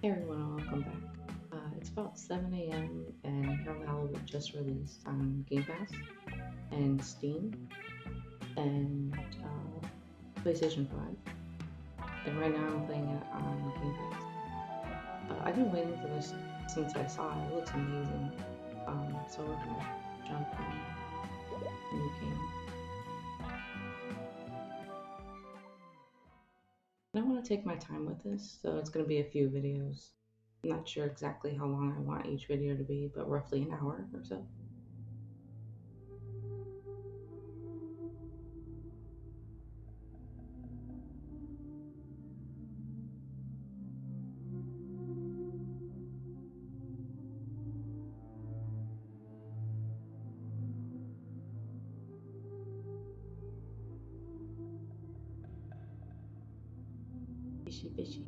Hey everyone, welcome back. It's about 7 a.m. and Halibut just released on Game Pass and Steam and PlayStation 5. And right now I'm playing it on Game Pass. I've been waiting for this since I saw it. It looks amazing. So we're gonna jump in new game. And I want to take my time with this, so it's gonna be a few videos. I'm not sure exactly how long I want each video to be, but roughly an hour or so. Fishy, fishy.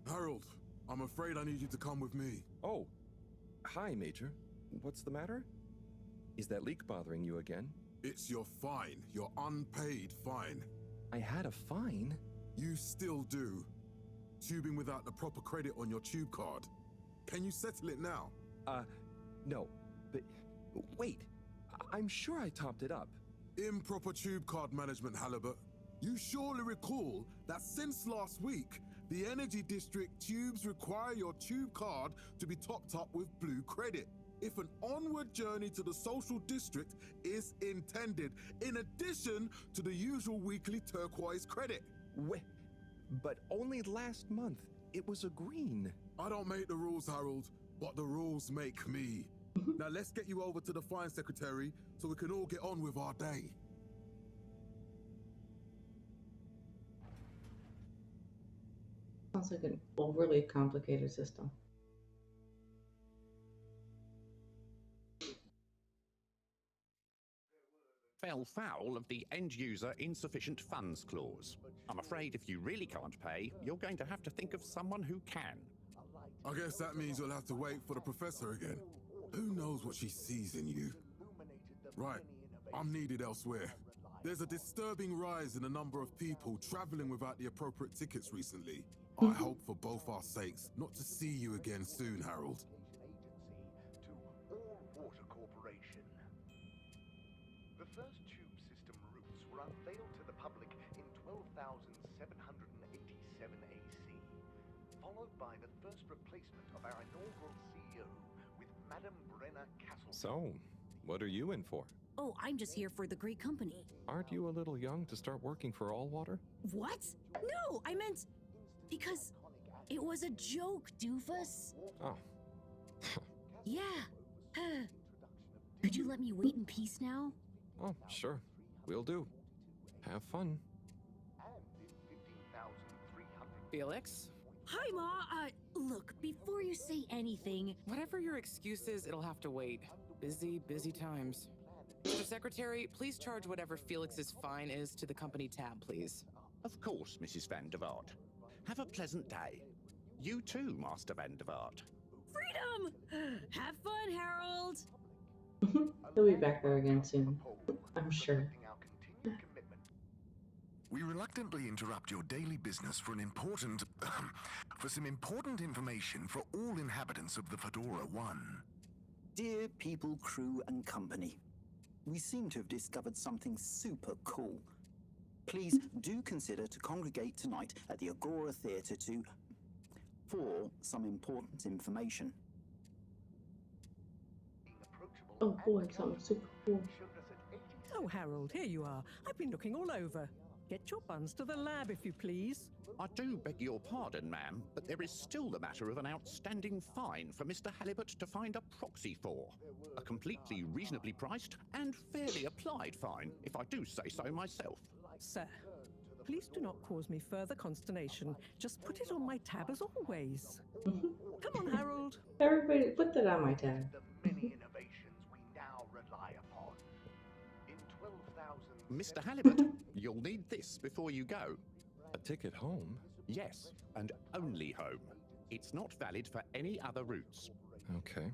Harold, I'm afraid I need you to come with me. Oh, hi, Major. What's the matter? Is that leak bothering you again? It's your fine, your unpaid fine. I had a fine? You still do. Tubing without the proper credit on your tube card. Can you settle it now? No. But wait, I'm sure I topped it up. Improper tube card management, Halibut. You surely recall that since last week, the Energy District tubes require your tube card to be topped up with blue credit if an onward journey to the social district is intended, in addition to the usual weekly turquoise credit. But only last month, it was a green. I don't make the rules, Harold, but the rules make me. Now let's get you over to the fine secretary so we can all get on with our day. Sounds like an overly complicated system. Fell foul of the end user insufficient funds clause. I'm afraid if you really can't pay, you're going to have to think of someone who can. I guess that means you'll have to wait for the professor again. Who knows what she sees in you? Right, I'm needed elsewhere. There's a disturbing rise in the number of people traveling without the appropriate tickets recently. I hope for both our sakes not to see you again soon, Harold. The first tube system routes were unveiled to the public in 12,787 AC, followed by the first replacement of our inaugural CEO with Madame Brenna Castle. So, what are you in for? Oh, I'm just here for the great company. Aren't you a little young to start working for Allwater? What? No, I meant because it was a joke, doofus. Oh. Yeah. Could you let me wait in peace now? Oh, sure. Will do. Have fun. Felix, Hi, Ma. Look, before you say anything, Whatever your excuse is, it'll have to wait. Busy, busy times. Mr. Secretary, please charge whatever Felix's fine is to the company tab, please. Of course, Mrs. Van der Vaart. Have a pleasant day. You too, Master Van der Vaart. freedom! Have fun, Harold! He'll be back there again soon, I'm sure. We reluctantly interrupt your daily business for some important information for all inhabitants of the Fedora 1. Dear people, crew, and company, we seem to have discovered something super cool. Please do consider to congregate tonight at the Agora Theatre for some important information. Oh boy, something super cool. Oh, Harold, here you are. I've been looking all over. Get your buns to the lab, if you please. I do beg your pardon, ma'am, but there is still the matter of an outstanding fine for Mr. Halibut to find a proxy for. A completely reasonably priced and fairly applied fine, if I do say so myself. Sir, please do not cause me further consternation. Just put it on my tab as always. Come on, Harold. Everybody, put that on my tab. The many innovations we now rely upon. In 12,000... Mr. Halibut, you'll need this before you go. A ticket home? Yes, and only home. It's not valid for any other routes. Okay.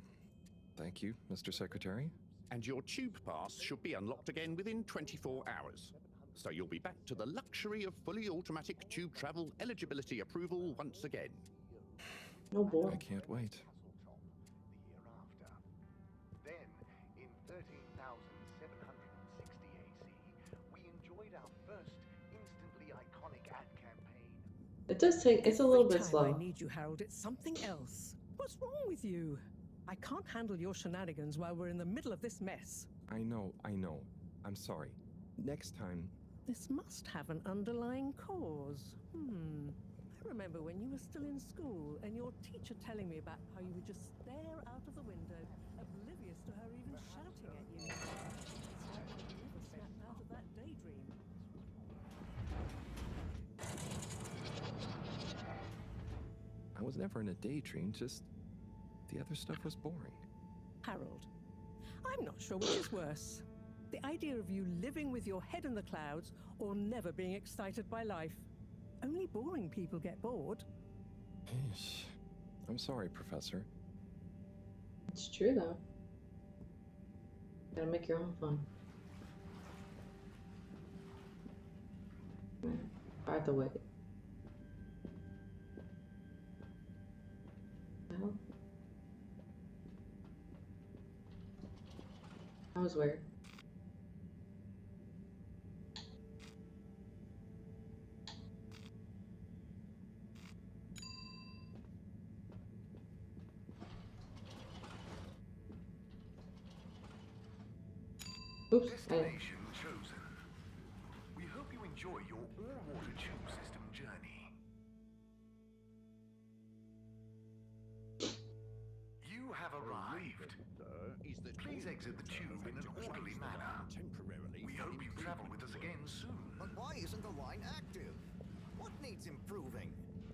Thank you, Mr. Secretary. And your tube pass should be unlocked again within 24 hours. So you'll be back to the luxury of fully automatic tube travel eligibility approval once again. Oh boy. I can't wait. The year after. Then, in 13,760 AC, we enjoyed our first instantly iconic ad campaign. It does take, it's a little bit Every time slow. I need you, Harold, it's something else. What's wrong with you? I can't handle your shenanigans while we're in the middle of this mess. I know. I'm sorry. Next time. This must have an underlying cause. I remember when you were still in school and your teacher telling me about how you would just stare out of the window, oblivious to her even shouting at you. It's like you never snapped out of that daydream. I was never in a daydream, just the other stuff was boring. Harold, I'm not sure which is worse. The idea of you living with your head in the clouds or never being excited by life. Only boring people get bored. Eesh. I'm sorry, Professor. It's true though. Gotta make your own fun. By the way. Well, that was weird. Oops, Destination chosen. We hope you enjoy your all-water tube system journey. You have arrived. Please exit the tube in an orderly manner. We hope you travel with us again soon. But why isn't the line active? What needs improving?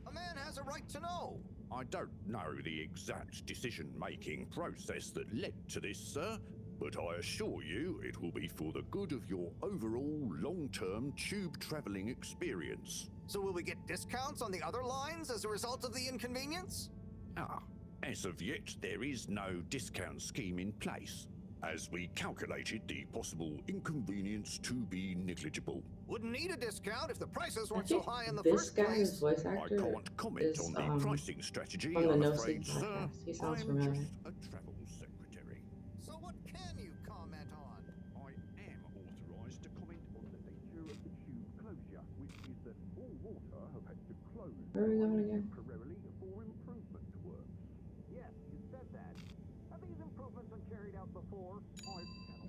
A man has a right to know. I don't know the exact decision-making process that led to this, sir, but I assure you it will be for the good of your overall long-term tube traveling experience. So will we get discounts on the other lines as a result of the inconvenience? As of yet, there is no discount scheme in place, as we calculated the possible inconvenience to be negligible. Wouldn't need a discount if the prices I weren't so think high in the this first guy's place. voice I actor can't comment is on the pricing strategy, from the I'm No afraid, Sleep sir. podcast. He sounds I'm familiar. just a travel secretary. So what can you comment on? I am authorised to comment on the nature of the tube closure, which is that all water have had to close Where are we going again? temporarily for improvement works. Yes, you said that. Have these improvements been carried out before?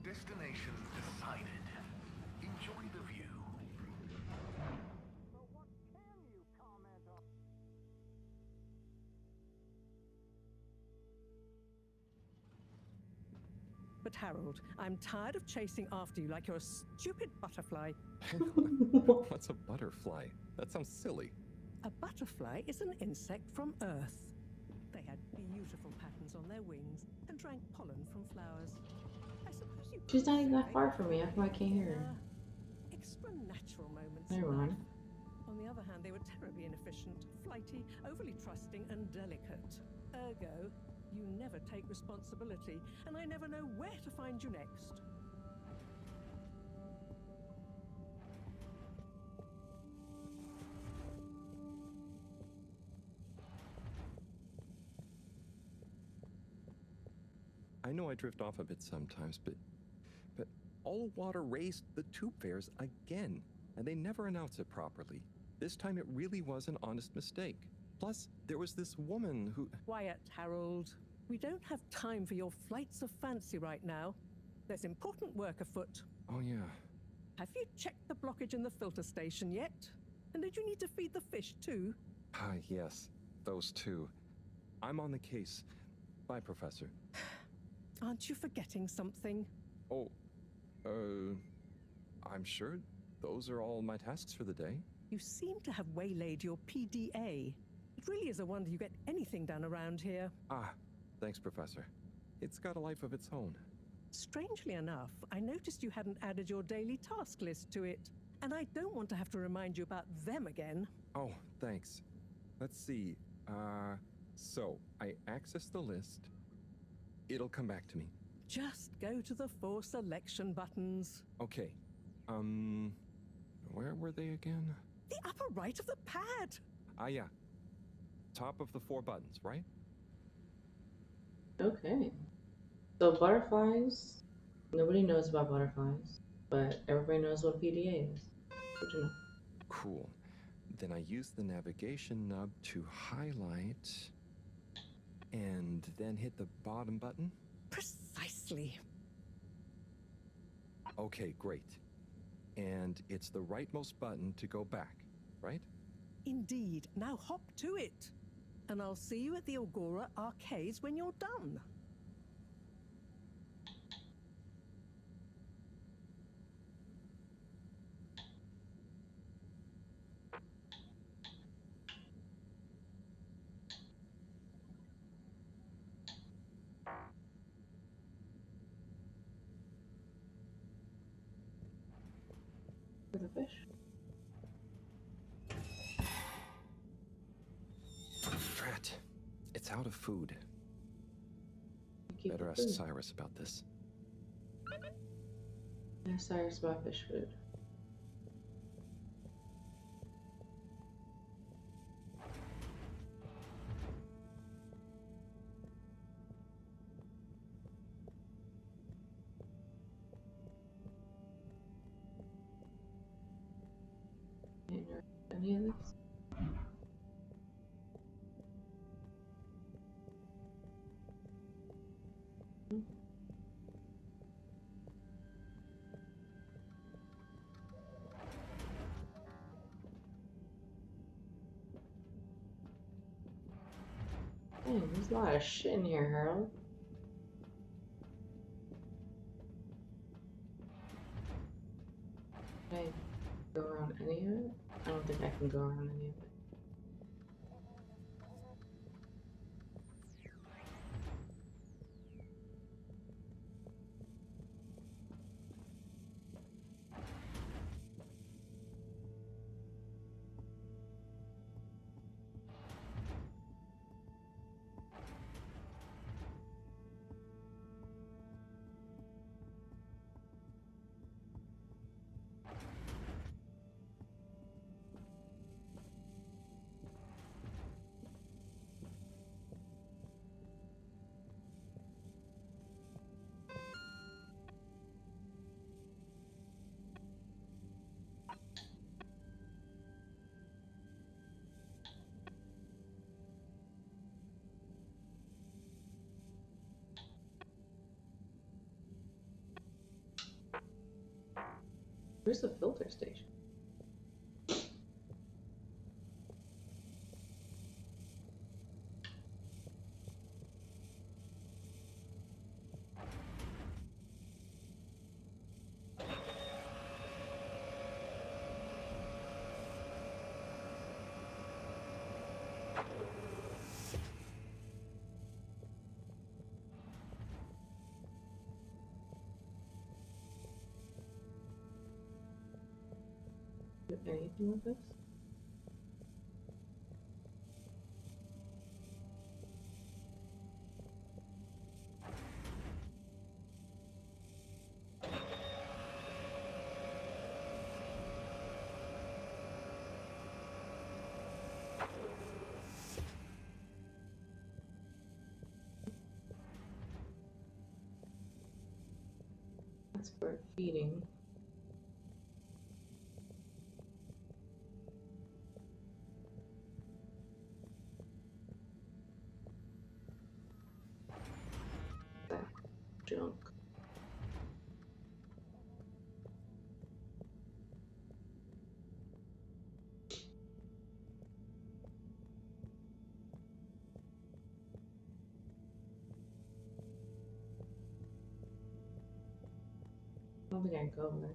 Destination decided. Enjoy the view. So what can you comment on? But Harold, I'm tired of chasing after you like you're a stupid butterfly. What's a butterfly? That sounds silly. A butterfly is an insect from Earth. They had beautiful patterns on their wings and drank pollen from flowers. I suppose you She's could not even say that they far had from me. How come I can't hear her? extra natural moments Never in mind. life. On the other hand, they were terribly inefficient, flighty, overly trusting, and delicate. Ergo, you never take responsibility, and I never know where to find you next. I know I drift off a bit sometimes, but All Water raised the tube fares again, and they never announce it properly. This time it really was an honest mistake. Plus, there was this woman who... Quiet, Harold. We don't have time for your flights of fancy right now. There's important work afoot. Oh, yeah. Have you checked the blockage in the filter station yet? And did you need to feed the fish too? Ah, yes. Those two. I'm on the case. Bye, Professor. Aren't you forgetting something? Oh, I'm sure those are all my tasks for the day. You seem to have waylaid your PDA. It really is a wonder you get anything done around here. Ah, thanks, Professor. It's got a life of its own. Strangely enough, I noticed you hadn't added your daily task list to it. And I don't want to have to remind you about them again. Oh, thanks. Let's see. So I access the list. It'll come back to me. Just go to the 4 selection buttons. Okay. Where were they again? The upper right of the pad. Ah, yeah. Top of the 4 buttons, right? Okay. So butterflies, nobody knows about butterflies, but everybody knows what a PDA is. Good to know. Cool. Then I use the navigation nub to highlight and then hit the bottom button. Precisely. Okay, great. And it's the rightmost button to go back, right? Indeed. Now hop to it. And I'll see you at the Agora arcades when you're done. For the fish. Drat. It's out of food. Keep Better the ask food. Cyrus about this. Ask Cyrus about fish food. Any of this? Dang, there's a lot of shit in here, Harold. Can I go around any of it? I don't think I can go around any of it. Where's the filter station? anything with this? That's for feeding. That junk. I don't think I can go there.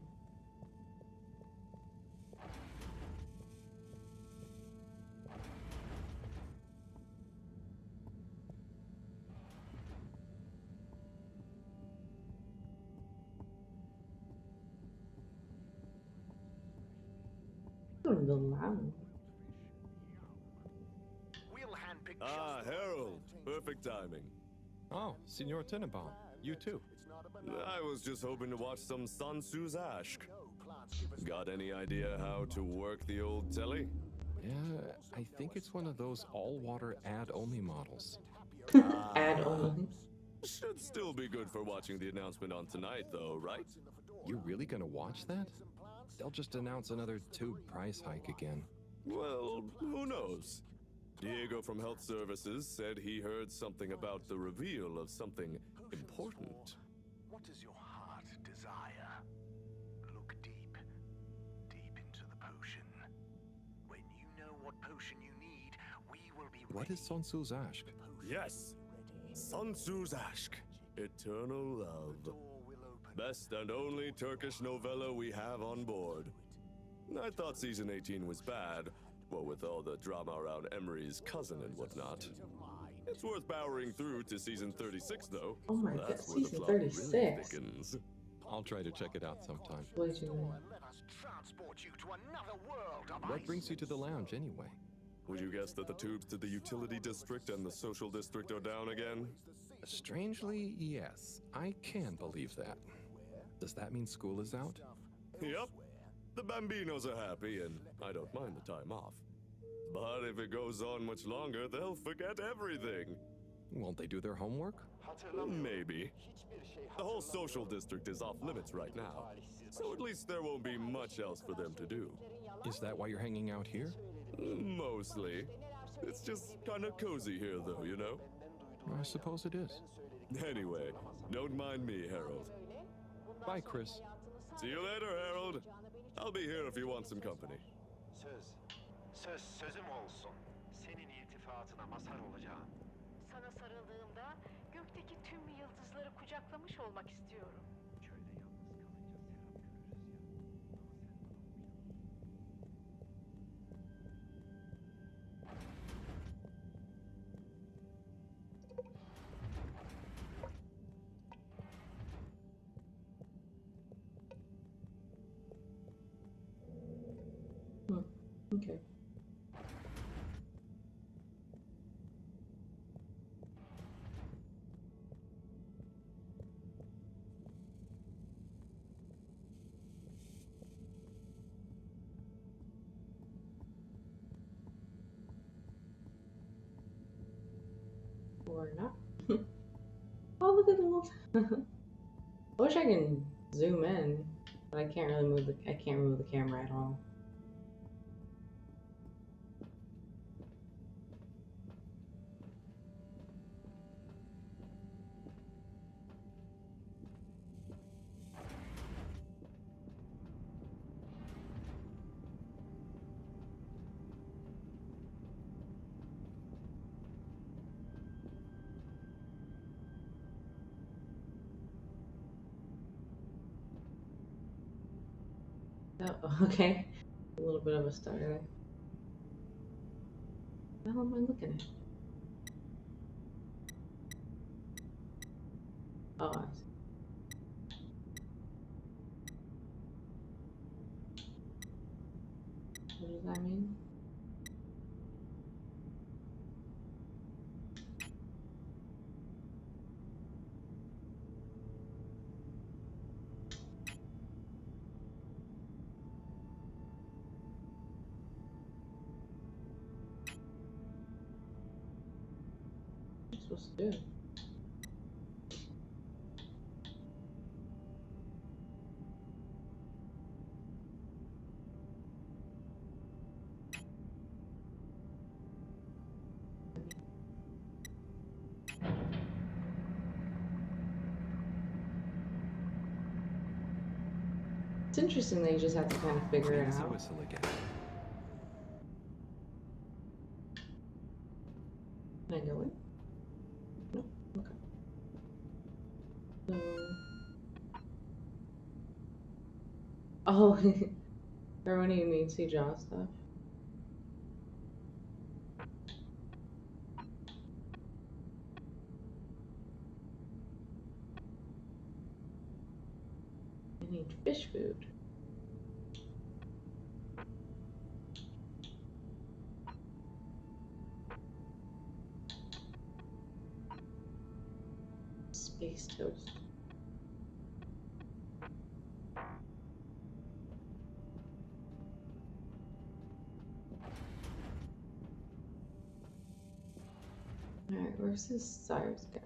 Go to the lounge. We'll handpick Ah, Harold. Perfect timing. Oh, Signor Tenenbaum, you too. I was just hoping to watch some Sansu's Ashk. Got any idea how to work the old telly? Yeah, I think it's one of those all-water ad-only models. Ad only. Should still be good for watching the announcement on tonight, though, right? You're really gonna watch that? They'll just announce another tube price hike again. Well, who knows? Diego from Health Services said he heard something about the reveal of something important. What does your heart desire? Look deep, deep into the potion. When you know what potion you need, we will be ready. What is Sansu's Ashk? Yes, Sansu's Ashk, Eternal Love. Best and only Turkish novella we have on board. I thought season 18 was bad, well, with all the drama around Emery's cousin and whatnot. It's worth powering through to season 36, though. Oh my god, That's where the season plot really 36. thickens. I'll try to check it out sometime. Way too many. Let us transport you to another world of What ice. brings you to the lounge anyway? Would you guess that the tubes to the utility district and the social district are down again? Strangely, yes. I can believe that. Does that mean school is out? Yep. The Bambinos are happy, and I don't mind the time off. But if it goes on much longer, they'll forget everything. Won't they do their homework? Maybe. The whole social district is off limits right now, so at least there won't be much else for them to do. Is that why you're hanging out here? Mostly. It's just kind of cozy here, though, you know? I suppose it is. Anyway, don't mind me, Harold. Bye, Chris. See you later, Harold. I'll be here if you want some company. Sözüm olsun. Senin iltifatına mazhar olacağım. Sana sarıldığımda gökteki tüm yıldızları kucaklamış olmak istiyorum. Köyde Hmm. Okay. Or not. Oh, look at the little. I wish I can zoom in, but I can't really move the. I can't move the camera at all. Oh, okay. A little bit of a stutter. What the hell am I looking at? Oh, I see. does that mean? What am I supposed to do? It's interesting that you just have to kind of figure it Clean as a out. whistle again. Can I go in? No. Okay. So. Oh, or when he means he draws stuff. I need fish food. Space toast. Alright, where's this Cyrus guy?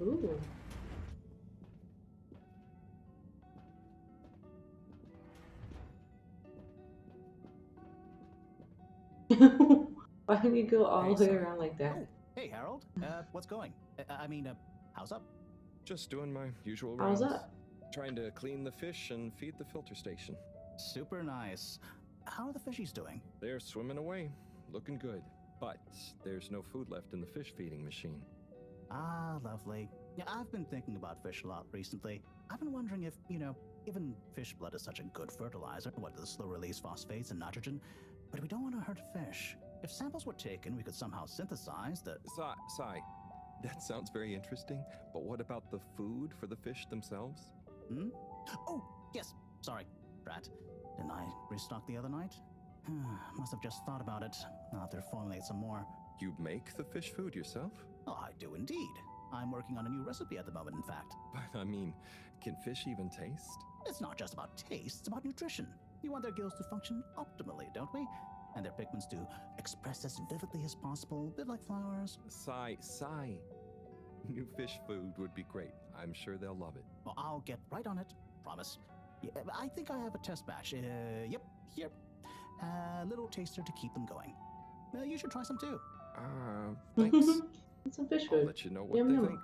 Ooh. Why did you go all the way around like that? Oh, hey, Harold. What's going? How's up? Just doing my usual How's rounds. up? Trying to clean the fish and feed the filter station. Super nice. How are the fishies doing? They're swimming away, looking good. But there's no food left in the fish feeding machine. Ah, lovely. Yeah, I've been thinking about fish a lot recently. I've been wondering if, given fish blood is such a good fertilizer, what the slow release phosphates and nitrogen, but we don't want to hurt fish. If samples were taken, we could somehow synthesize the... Sai, that sounds very interesting, but what about the food for the fish themselves? Hmm? Oh, yes. Sorry, Brat. Didn't I restock the other night? Must have just thought about it. I'll have to formulate some more. You make the fish food yourself? Oh, I do indeed. I'm working on a new recipe at the moment, in fact. But I mean, can fish even taste? It's not just about taste, it's about nutrition. We want their gills to function optimally, don't we? And their pigments to express as vividly as possible, a bit like flowers. Sai. New fish food would be great. I'm sure they'll love it. Well, I'll get right on it. Promise. Yeah, I think I have a test batch. Yep, here. A little taster to keep them going. You should try some too. Thanks. Some fish I'll food. let you know what Yum, they yum. think.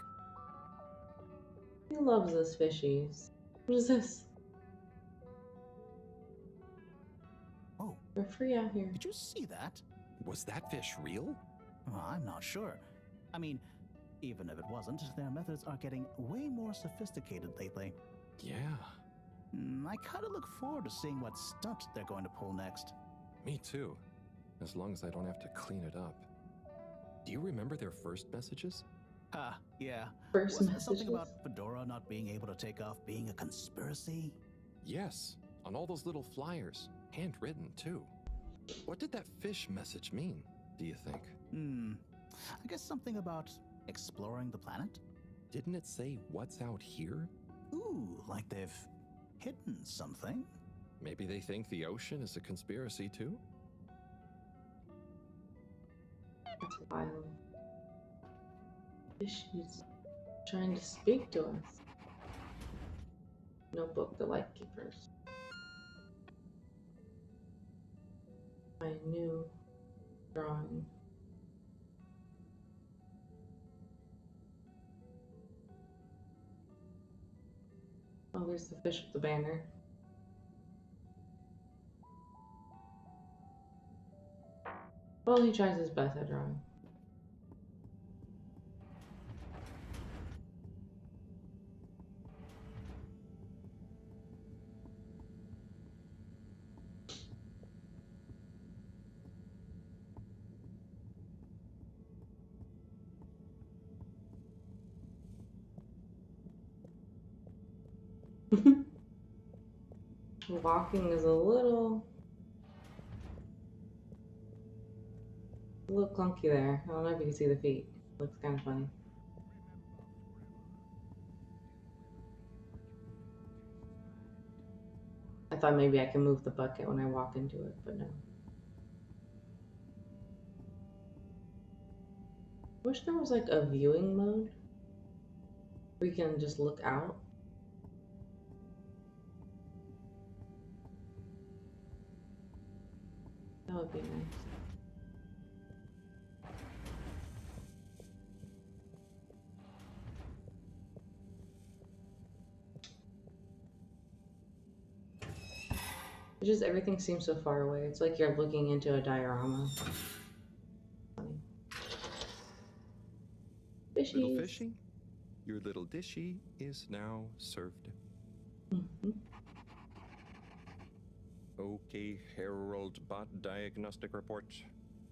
He loves those fishies. What is this? Oh. We're free out here. Did you see that? Was that fish real? Well, I'm not sure. I mean, even if it wasn't, their methods are getting way more sophisticated lately. Yeah. I kind of look forward to seeing what stunt they're going to pull next. Me too. As long as I don't have to clean it up. Do you remember their first messages? Yeah. First Wasn't it messages? something about Fedora not being able to take off being a conspiracy? Yes, on all those little flyers. Handwritten, too. What did that fish message mean, do you think? I guess something about exploring the planet? Didn't it say what's out here? Ooh, like they've hidden something? Maybe they think the ocean is a conspiracy, too? That's wild. Fishies trying to speak to us. Notebook, the light keepers. My new drawing. Oh, there's the fish with the banner. Well, he tries his best at drawing. Walking is a little clunky there. I don't know if you can see the feet. Looks kind of funny. I thought maybe I can move the bucket when I walk into it, but no. Wish there was like a viewing mode where you can just look out. That would be nice. It's just everything seems so far away. It's like you're looking into a diorama. Funny. Fishies. Little fishy, your little dishy is now served. Okay, Herald Bot diagnostic report.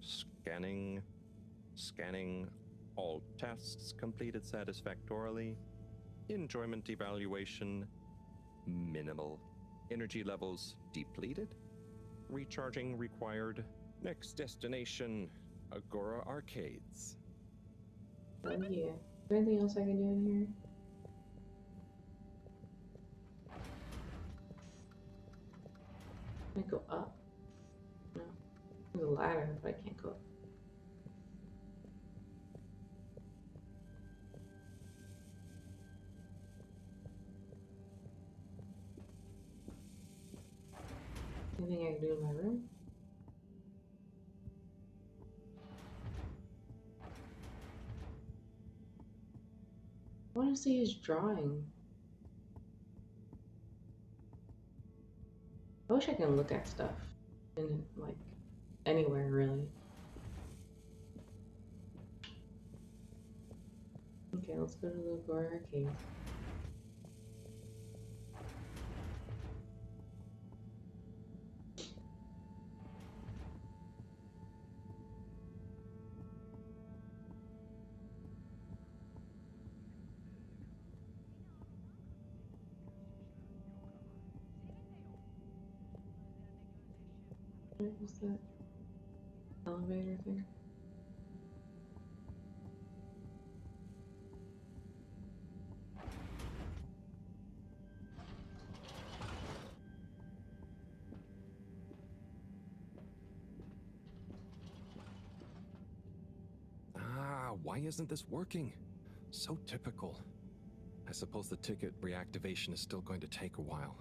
Scanning. All tests completed satisfactorily. Enjoyment evaluation minimal. Energy levels depleted. Recharging required. Next destination, Agora Arcades. Oh yeah. Is there anything else I can do in here? Can I go up? No. There's a ladder, but I can't go up. Anything I can do in my room? I want to see his drawing. I wish I can look at stuff in like anywhere really. Okay, let's go to the Agora Arcade. What was that elevator thing? Why isn't this working? So typical. I suppose the ticket reactivation is still going to take a while.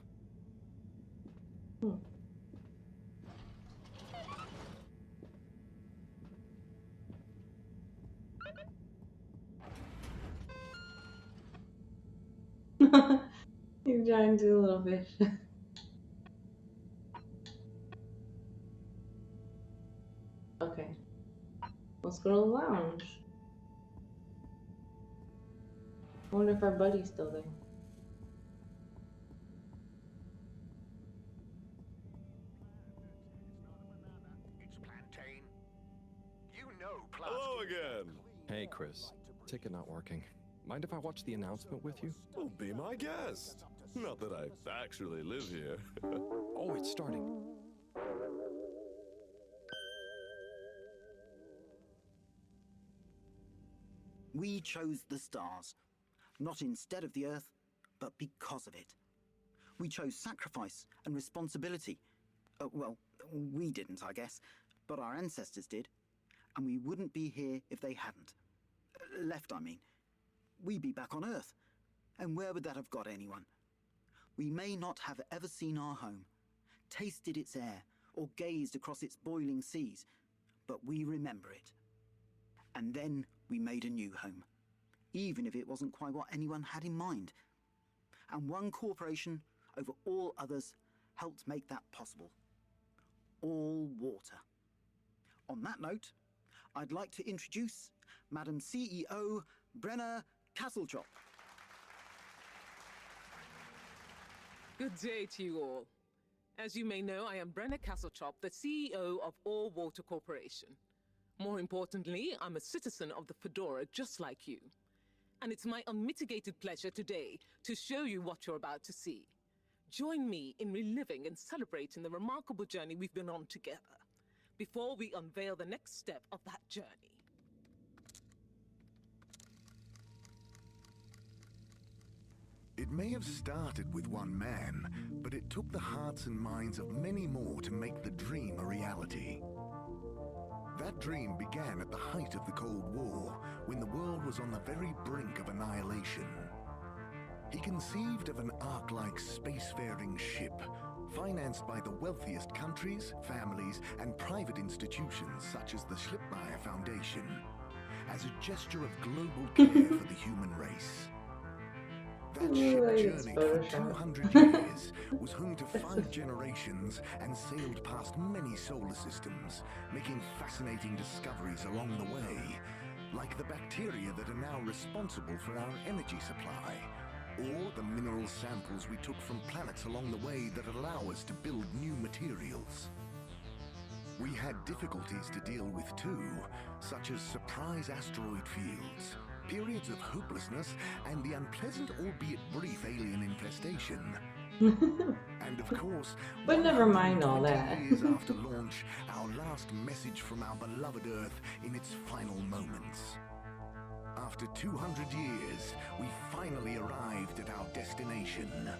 He's trying to do a little fish. Okay. Let's go to the lounge. I wonder if our buddy's still there. Hello again. Hey, Chris. Ticket not working. Mind if I watch the announcement with you? Oh, be my guest. Not that I actually live here. Oh, it's starting. We chose the stars, not instead of the Earth, but because of it. We chose sacrifice and responsibility. Well, we didn't, I guess, but our ancestors did, and we wouldn't be here if they hadn't. Left, I mean. We'd be back on Earth, and where would that have got anyone? We may not have ever seen our home, tasted its air, or gazed across its boiling seas, but we remember it. And then we made a new home, even if it wasn't quite what anyone had in mind. And one corporation over all others helped make that possible. All water. On that note, I'd like to introduce Madam CEO Brenna Castletop. Good day to you all. As you may know, I am Brenna Castletop, the CEO of All Water Corporation. More importantly, I'm a citizen of the Fedora just like you. And it's my unmitigated pleasure today to show you what you're about to see. Join me in reliving and celebrating the remarkable journey we've been on together before we unveil the next step of that journey. It may have started with one man, but it took the hearts and minds of many more to make the dream a reality. That dream began at the height of the Cold War, when the world was on the very brink of annihilation. He conceived of an Ark-like spacefaring ship, financed by the wealthiest countries, families, and private institutions such as the Schlipmeyer Foundation, as a gesture of global care for the human race. That ship journeyed for 200 years, was home to 5 generations, and sailed past many solar systems, making fascinating discoveries along the way, like the bacteria that are now responsible for our energy supply, or the mineral samples we took from planets along the way that allow us to build new materials. We had difficulties to deal with too, such as surprise asteroid fields, periods of hopelessness, and the unpleasant albeit brief alien infestation. And of course, but never mind all 20 that. years after launch, our last message from our beloved Earth in its final moments. After 200 years, we finally arrived at our destination,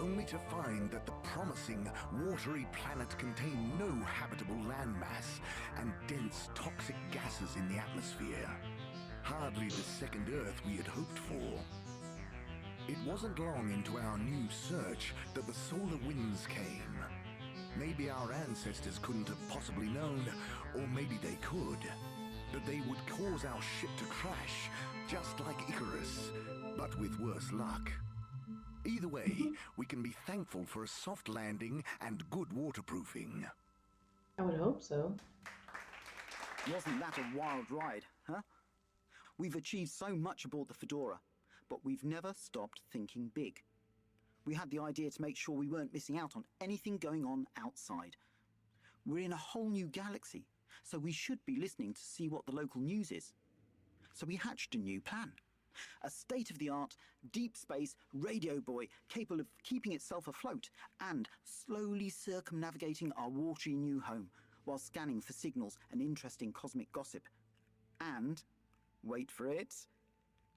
only to find that the promising, watery planet contained no habitable landmass and dense, toxic gases in the atmosphere. Hardly the second Earth we had hoped for. It wasn't long into our new search that the solar winds came. Maybe our ancestors couldn't have possibly known, or maybe they could, that they would cause our ship to crash, just like Icarus, but with worse luck. Either way, we can be thankful for a soft landing and good waterproofing. I would hope so. Wasn't that a wild ride, huh? We've achieved so much aboard the Fedora, but we've never stopped thinking big. We had the idea to make sure we weren't missing out on anything going on outside. We're in a whole new galaxy, so we should be listening to see what the local news is. So we hatched a new plan. A state-of-the-art, deep space radio buoy capable of keeping itself afloat and slowly circumnavigating our watery new home while scanning for signals and interesting cosmic gossip. And, wait for it,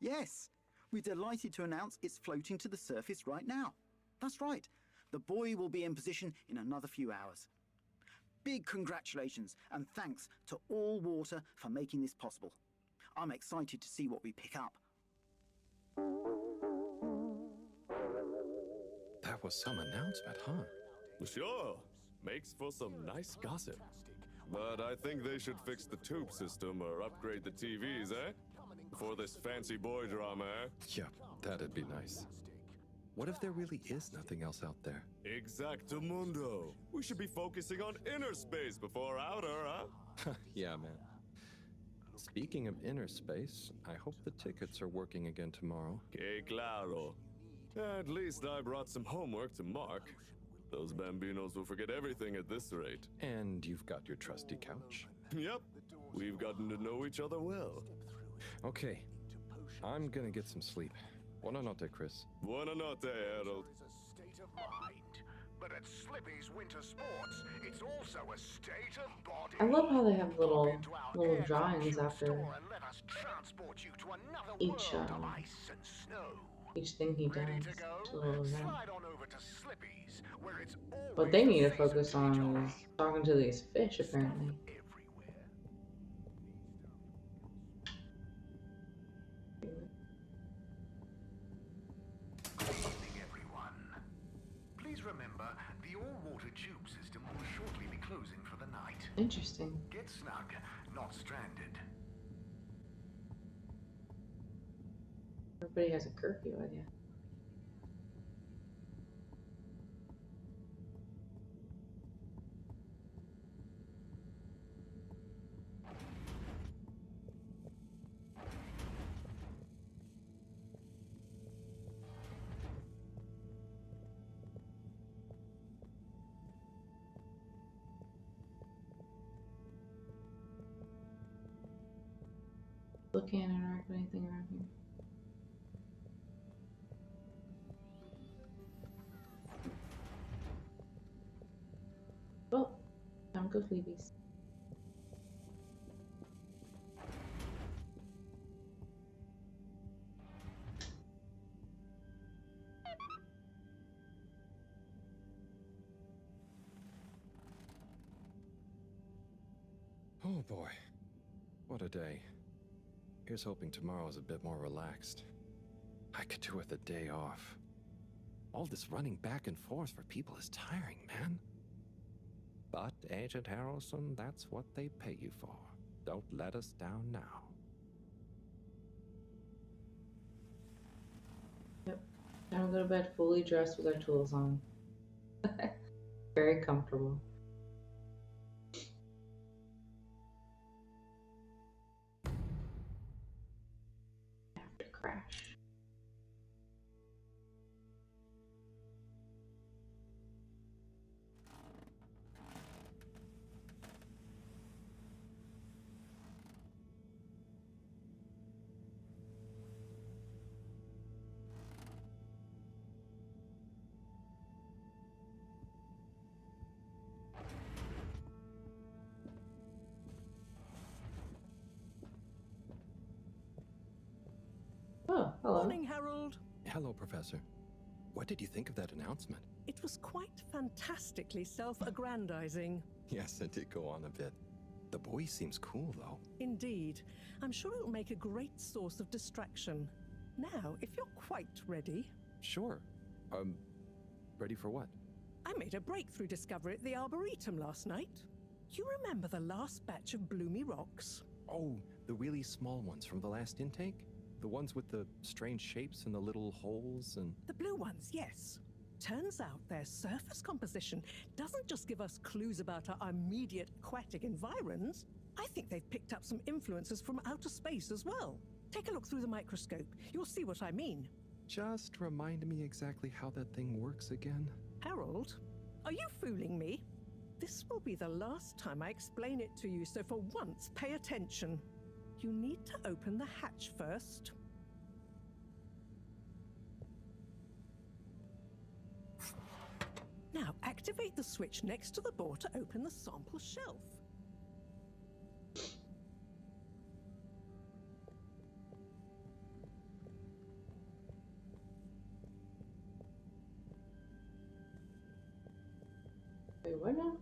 yes, we're delighted to announce it's floating to the surface right now. That's right, the buoy will be in position in another few hours. Big congratulations and thanks to All Water for making this possible. I'm excited to see what we pick up. That was some announcement, huh? Sure, makes for some nice gossip. But I think they should fix the tube system or upgrade the TVs, eh? For this fancy boy drama, eh? Yeah, that'd be nice. What if there really is nothing else out there? Exactamundo. We should be focusing on inner space before outer, huh? Yeah, man. Speaking of inner space, I hope the tickets are working again tomorrow. Que claro. At least I brought some homework to mark. Those bambinos will forget everything at this rate. And you've got your trusty couch. Yep. We've gotten to know each other well. Okay. I'm gonna get some sleep. Buonanotte, Chris. Buonanotte, Harold. State of mind. But at Slippy's Winter Sports, it's also a state of body. I love how they have little drawings after each thing he does. It's a little event. What they need to focus on is talking to these fish, apparently. Please remember, the all-water tube system will shortly be closing for the night. Interesting. Get snug, not stranded. Everybody has a curfew, I guess. Still can't interact with anything around here. Well, time to go Phoebe's. Oh boy, what a day. Here's hoping tomorrow's a bit more relaxed. I could do with a day off. All this running back and forth for people is tiring, man. But, Agent Harrelson, that's what they pay you for. Don't let us down now. Yep. Time to go to bed fully dressed with our tools on. Very comfortable. After crash. Oh, hello. Morning, Harold. Hello, Professor. What did you think of that announcement? It was quite fantastically self-aggrandizing. Yes, it did go on a bit. The boy seems cool, though. Indeed. I'm sure it'll make a great source of distraction. Now, if you're quite ready... Sure. Ready for what? I made a breakthrough discovery at the Arboretum last night. You remember the last batch of bloomy rocks? Oh, the really small ones from the last intake? The ones with the strange shapes and the little holes and... The blue ones, yes. Turns out their surface composition doesn't just give us clues about our immediate aquatic environs. I think they've picked up some influences from outer space as well. Take a look through the microscope. You'll see what I mean. Just remind me exactly how that thing works again. Harold, are you fooling me? This will be the last time I explain it to you, so for once, pay attention. You need to open the hatch first. Now, activate the switch next to the board to open the sample shelf. Wait, what now?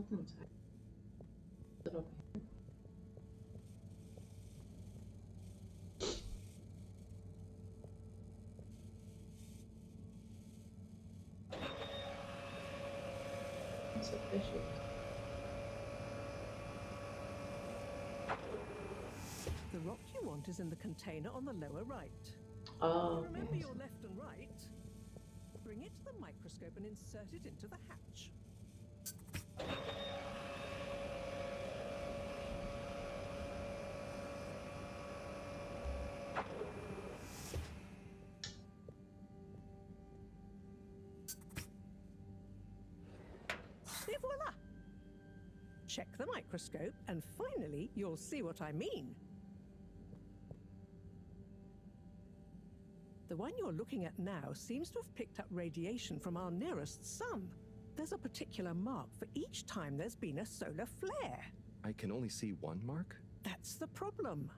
Something's happening. Is it over here? It's so fishy. The rock you want is in the container on the lower right. Oh, Remember okay. your left and right? Bring it to the microscope and insert it into the hatch. Et voila! Check the microscope and finally you'll see what I mean. The one you're looking at now seems to have picked up radiation from our nearest sun. There's a particular mark for each time there's been a solar flare. I can only see one mark? That's the problem.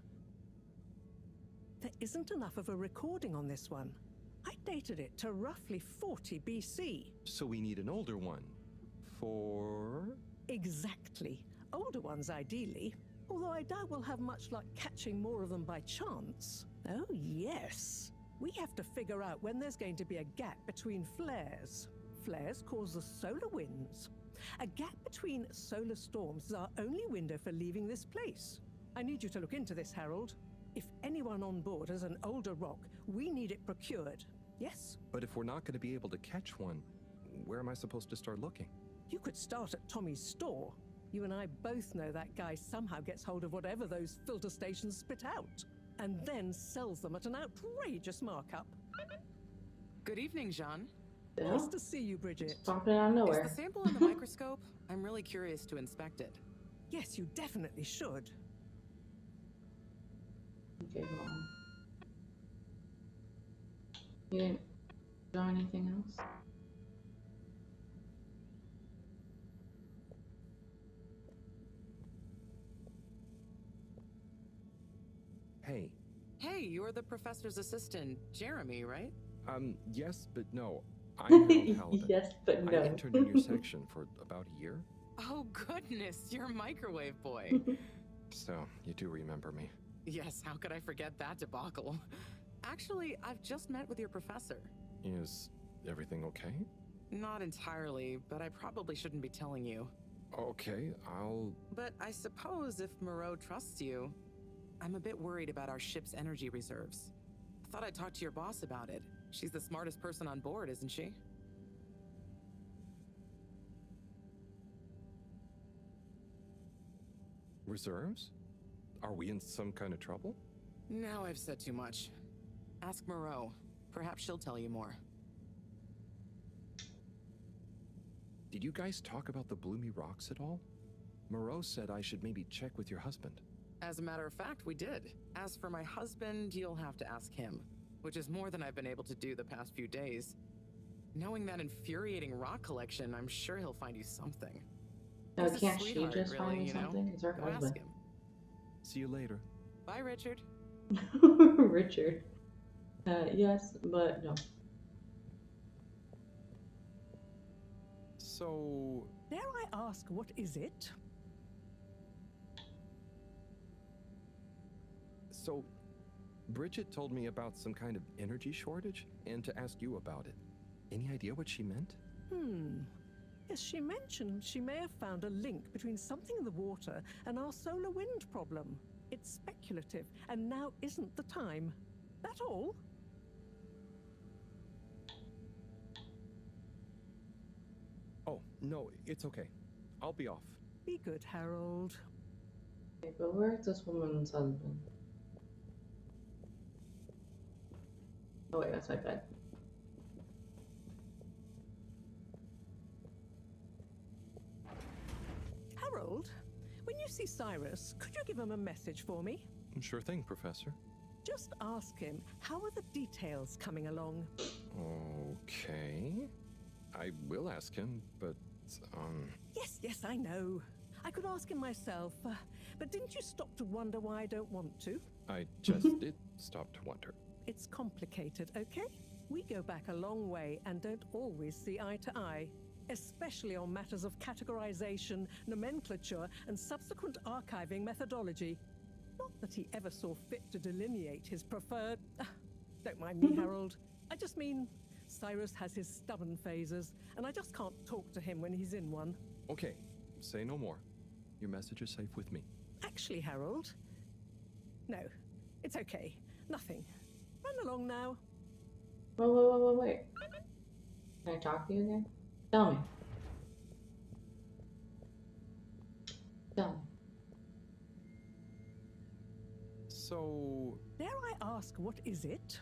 There isn't enough of a recording on this one. I dated it to roughly 40 BC. So we need an older one. For... Exactly. Older ones, ideally. Although I doubt we'll have much luck catching more of them by chance. Oh, yes. We have to figure out when there's going to be a gap between flares. Flares cause the solar winds. A gap between solar storms is our only window for leaving this place. I need you to look into this, Harold. If anyone on board has an older rock, we need it procured. Yes? But if we're not going to be able to catch one, where am I supposed to start looking? You could start at Tommy's store. You and I both know that guy somehow gets hold of whatever those filter stations spit out, and then sells them at an outrageous markup. Good evening, Jean. Yeah. Nice to see you, Bridget. Just popping out of Is nowhere. the sample in the microscope? I'm really curious to inspect it. Yes, you definitely should. Okay, hold on. You didn't draw anything else? Hey. Hey, you're the professor's assistant, Jeremy, right? Yes, but no. I'm Harold Halibut. Yes, but no. I interned in your section for about a year. Oh, goodness, you're a microwave boy. So, you do remember me. Yes, how could I forget that debacle? Actually, I've just met with your professor. Is everything okay? Not entirely, but I probably shouldn't be telling you. Okay, I'll... But I suppose if Moreau trusts you, I'm a bit worried about our ship's energy reserves. I thought I'd talk to your boss about it. She's the smartest person on board, isn't she? Reserves? Are we in some kind of trouble? Now I've said too much. Ask Moreau. Perhaps she'll tell you more. Did you guys talk about the Bloomy Rocks at all? Moreau said I should maybe check with your husband. As a matter of fact, we did. As for my husband, you'll have to ask him, which is more than I've been able to do the past few days. Knowing that infuriating rock collection, I'm sure he'll find you something. No, He's a can't she sweetheart, just really, find me you know? something? It's her Go ask husband. him. See you later. Bye, Richard. Richard. Yes, but no. So... Dare I ask, what is it? So, Bridget told me about some kind of energy shortage and to ask you about it. Any idea what she meant? Yes, she mentioned she may have found a link between something in the water and our solar wind problem. It's speculative, and now isn't the time. That all? Oh, no, it's okay. I'll be off. Be good, Harold. Okay, but where's this woman's husband? Oh wait, that's my bed. Harold, when you see Cyrus, could you give him a message for me? Sure thing, Professor. Just ask him, how are the details coming along? Okay. I will ask him, but, Yes, I know. I could ask him myself, but didn't you stop to wonder why I don't want to? I just did stop to wonder. It's complicated, okay? We go back a long way and don't always see eye to eye, especially on matters of categorization, nomenclature, and subsequent archiving methodology. Not that he ever saw fit to delineate his preferred... Don't mind me, Harold. I just mean, Cyrus has his stubborn phases, and I just can't talk to him when he's in one. Okay, say no more. Your message is safe with me. Actually, Harold... No, it's okay. Nothing. Run along now. Whoa, wait. Can I talk to you again? Tell me. Tell me. So... Dare I ask, what is it?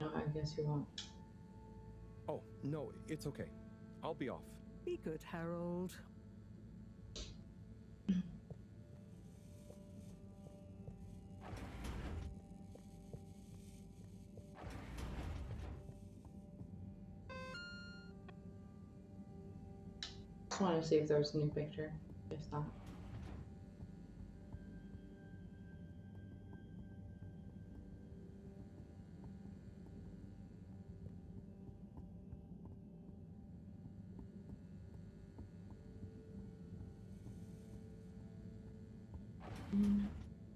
No, I guess you won't. Oh, no, it's okay. I'll be off. Be good, Harold. Just want to see if there's a new picture. If not.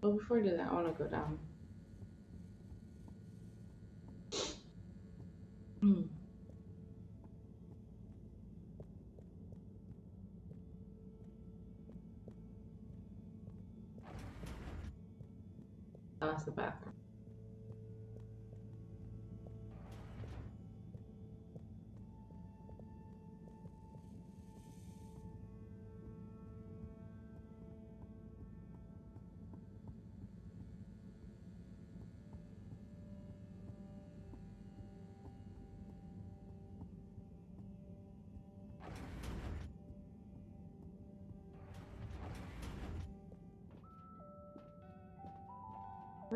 But before I do that, I want to go down. That's the bathroom.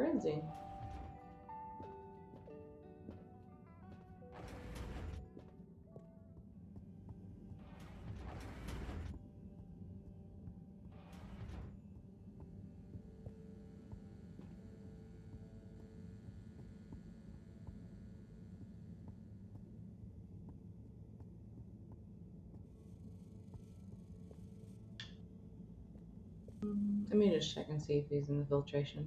Where is he? Let me just check and see if he's in the filtration.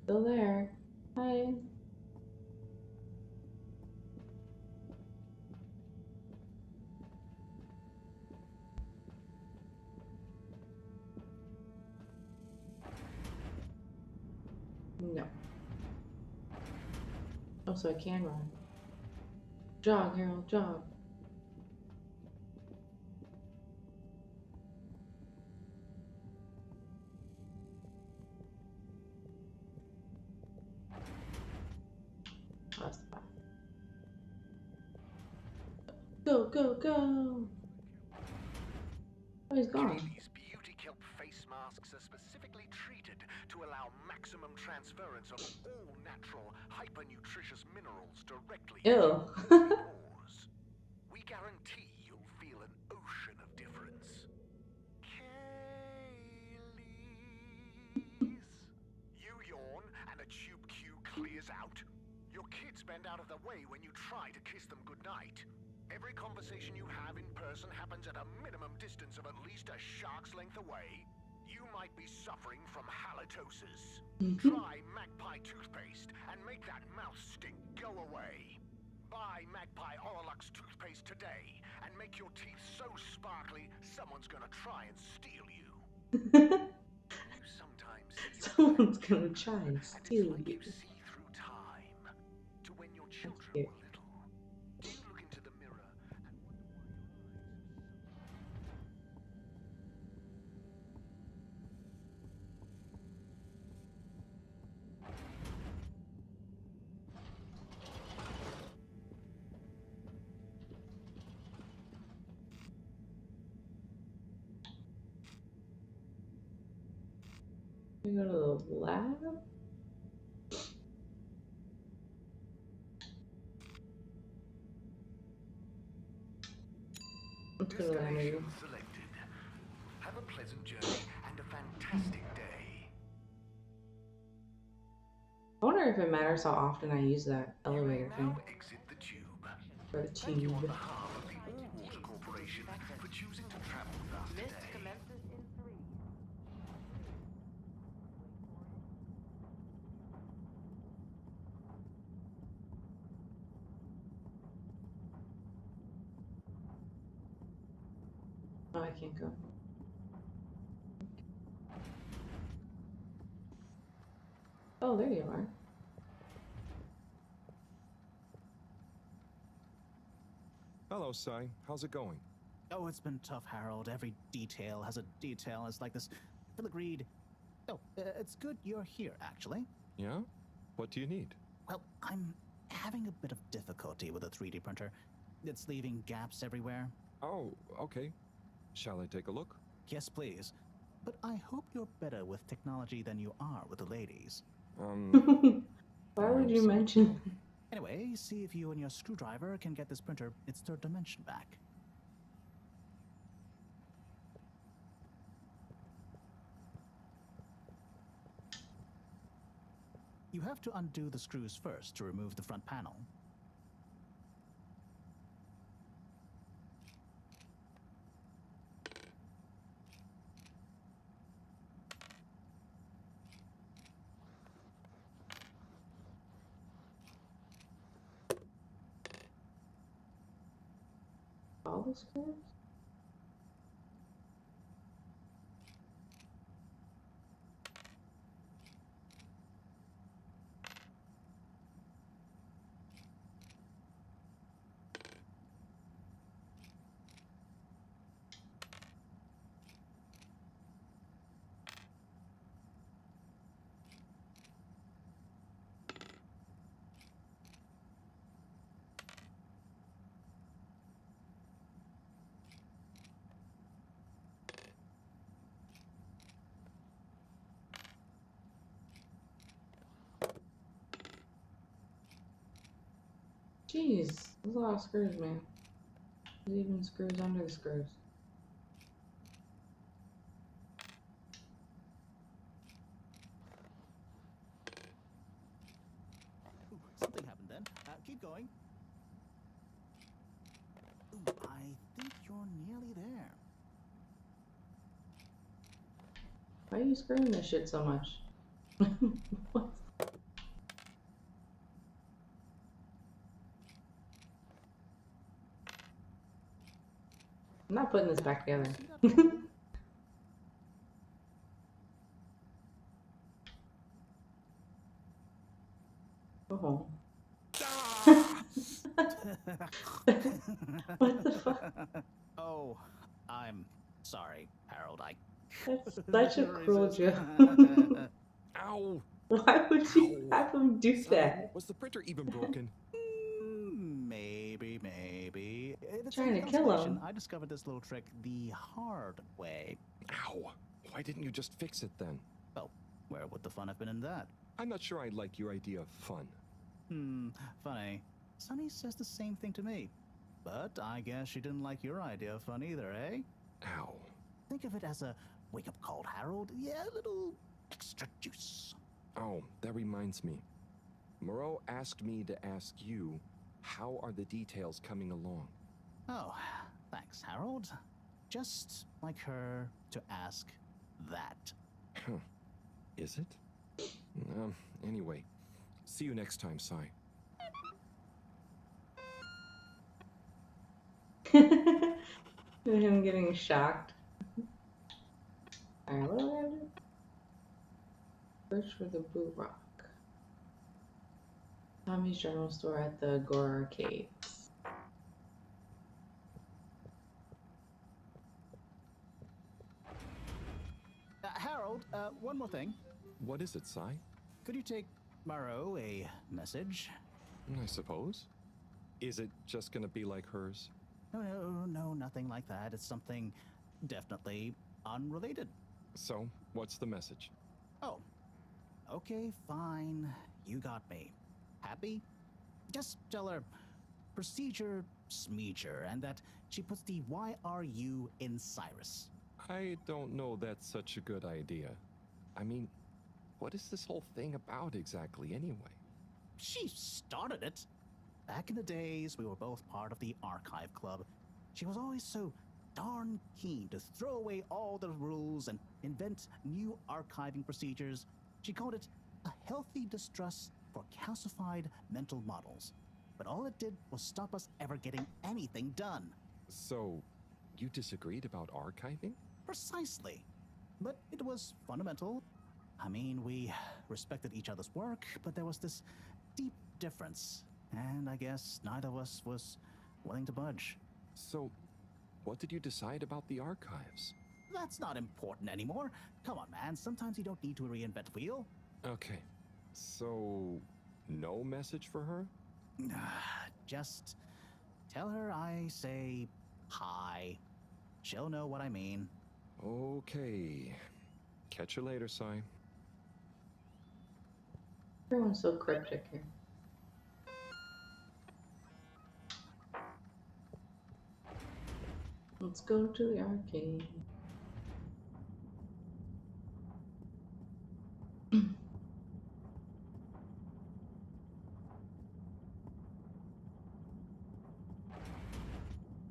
Still there. Hi. No. Oh, so I can run. Jog, Harold, jog. That's bad. Go, go, go! Oh, he's gone. These beauty kelp face masks are specifically treated to allow maximum transference of all natural, hyper-nutritious minerals directly Ew. into your pores. We guarantee you'll feel an ocean of difference. Kaylee's. You yawn and a tube queue clears out. Your kids bend out of the way when you try to kiss them goodnight. Every conversation you have in person happens at a minimum distance of at least a shark's length away. You might be suffering from halitosis. Try Magpie toothpaste and make that mouth stink go away. Buy Magpie Oralux toothpaste today and make your teeth so sparkly someone's gonna try and steal you. You sometimes see Someone's gonna try and steal like you. you see through time. To when your children That's cute. were little. Do you look into the mirror and wonder why your We go to the lab? Let's go to the lab, maybe. Destination selected. Have a pleasant journey and a fantastic day. I wonder if it matters how often I use that elevator thing. Now exit the tube. Or the Thank you on tube. behalf of the All Water Corporation for choosing to travel with us today. Commences in 3. Oh, I can't go. Oh, there you are. Hello, Sai. How's it going? Oh, it's been tough, Harold. Every detail has a detail. It's like this filigreed. Oh, it's good you're here, actually. Yeah? What do you need? Well, I'm having a bit of difficulty with a 3D printer. It's leaving gaps everywhere. Oh, okay. Shall I take a look? Yes, please. But I hope you're better with technology than you are with the ladies. Why would you mention? Anyway, see if you and your screwdriver can get this printer its third dimension back. You have to undo the screws first to remove the front panel. All the screws? Jeez, there's a lot of screws, man. There's even screws under the screws. Ooh, something happened then. Keep going. Ooh, I think you're nearly there. Why are you screwing this shit so much? What? I'm not putting this back together. Go home. What the fuck? Oh, I'm sorry, Harold. That's such a cruel joke. Ow! Why would you have him do that? Was the printer even broken? Maybe. If it's Trying any to kill consolation, him. I discovered this little trick the hard way. Ow! Why didn't you just fix it then? Well, where would the fun have been in that? I'm not sure I like your idea of fun. Funny. Sunny says the same thing to me. But I guess she didn't like your idea of fun either, eh? Ow. Think of it as a wake-up call, Harold. Yeah, a little extra juice. Oh, that reminds me. Moreau asked me to ask you, how are the details coming along? Oh, thanks, Harold. Just like her to ask that. Huh. Is it? Anyway, see you next time, Sai. Him getting shocked. Alright, what do I do? Search for the boot rock. Tommy's general store at the Agora Arcades. Harold, one more thing. What is it, Sai? Could you take Moreau a message? I suppose. Is it just gonna be like hers? No, nothing like that. It's something definitely unrelated. So, what's the message? Oh, okay, fine. You got me. Happy? Just tell her procedure smeeger and that she puts the YRU in Cyrus. I don't know that's such a good idea. I mean, what is this whole thing about exactly anyway? She started it. Back in the days, we were both part of the Archive Club. She was always so darn keen to throw away all the rules and invent new archiving procedures. She called it a healthy distrust for calcified mental models. But all it did was stop us ever getting anything done. So, you disagreed about archiving? Precisely. But it was fundamental. I mean, we respected each other's work, but there was this deep difference. And I guess neither of us was willing to budge. So, what did you decide about the archives? That's not important anymore. Come on, man. Sometimes you don't need to reinvent the wheel. Okay. So, no message for her? Just tell her I say hi. She'll know what I mean. Okay. Catch you later, Sai. Everyone's so cryptic here. Let's go to the arcade.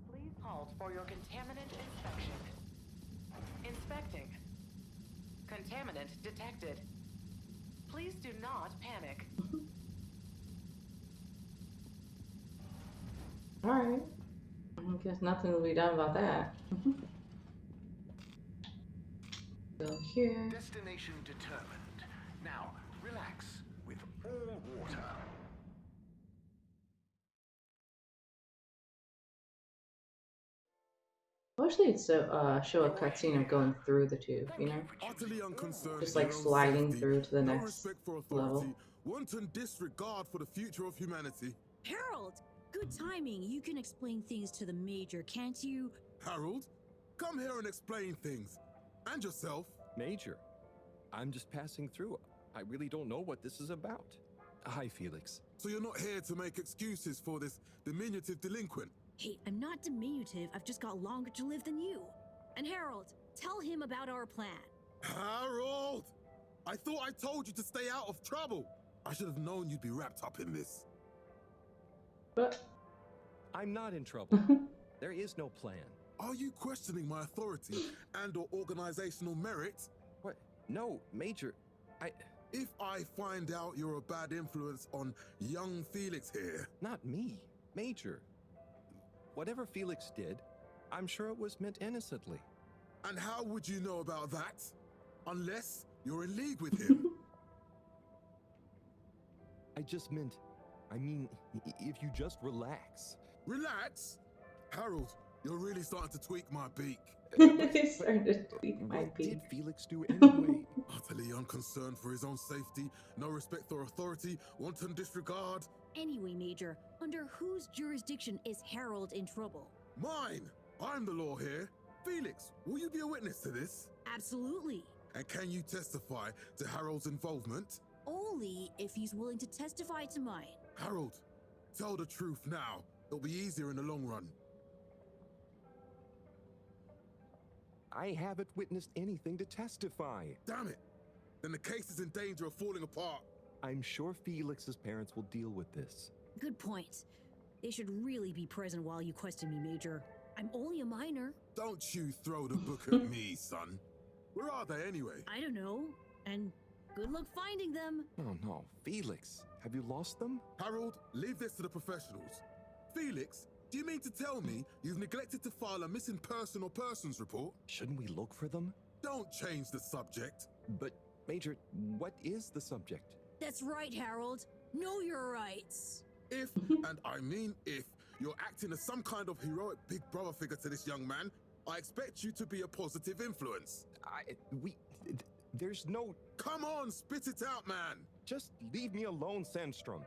Please halt for your contaminant inspection. Inspecting. Contaminant detected. Please do not panic. Alright. I guess nothing will be done about that. Go here. Destination determined. Now, relax with all water. Mostly it's a show a cutscene of going through the tube, you know? Utterly unconcerned Just with like your own sliding safety, through to the no next respect for level. authority, wanton disregard for the future of humanity. Harold, good timing. You can explain things to the Major, can't you? Harold, come here and explain things. And yourself. Major, I'm just passing through. I really don't know what this is about. Hi, Felix. So you're not here to make excuses for this diminutive delinquent? Hey, I'm not diminutive. I've just got longer to live than you. And Harold, tell him about our plan. Harold! I thought I told you to stay out of trouble. I should have known you'd be wrapped up in this. But I'm not in trouble. There is no plan. Are you questioning my authority and/or organizational merit? What? No, Major. If I find out you're a bad influence on young Felix here... Not me. Major. Whatever Felix did, I'm sure it was meant innocently. And how would you know about that? Unless you're in league with him. I mean, if you just relax. Relax? Harold, you're really starting to tweak my beak. He's starting to tweak my What beak. did Felix do anyway? Utterly unconcerned for his own safety, no respect for authority, wanton disregard. Anyway, Major, under whose jurisdiction is Harold in trouble? Mine! I'm the law here. Felix, will you be a witness to this? Absolutely. And can you testify to Harold's involvement? Only if he's willing to testify to mine. Harold, tell the truth now. It'll be easier in the long run. I haven't witnessed anything to testify. Damn it! Then the case is in danger of falling apart. I'm sure Felix's parents will deal with this. Good point. They should really be present while you question me, Major. I'm only a minor. Don't you throw the book at me, son. Where are they anyway? I don't know. And good luck finding them. Oh no, Felix, have you lost them? Harold, leave this to the professionals. Felix, do you mean to tell me you've neglected to file a missing person or persons report? Shouldn't we look for them? Don't change the subject. But, Major, what is the subject? That's right, Harold. Know your rights. If, and I mean if, you're acting as some kind of heroic big brother figure to this young man, I expect you to be a positive influence. There's no... Come on, spit it out, man! Just leave me alone, Sandstrom.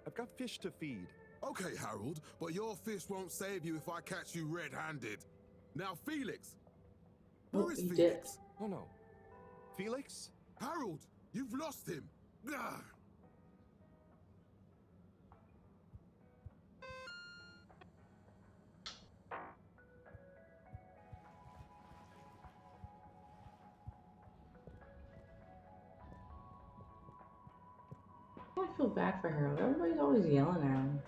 I've got fish to feed. Okay, Harold, but your fish won't save you if I catch you red-handed. Now, Felix! Where is Felix? Oh no. Felix? Harold, you've lost him! Gah! I feel bad for Harold. Everybody's always yelling at him.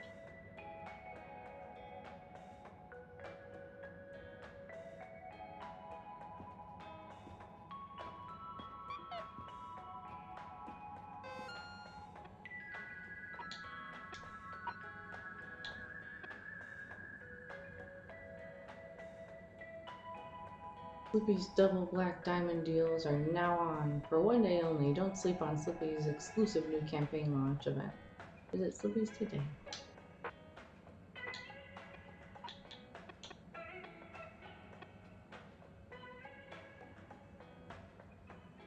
Slippy's double black diamond deals are now on. For one day only, don't sleep on Slippy's exclusive new campaign launch event. Visit Slippy's today.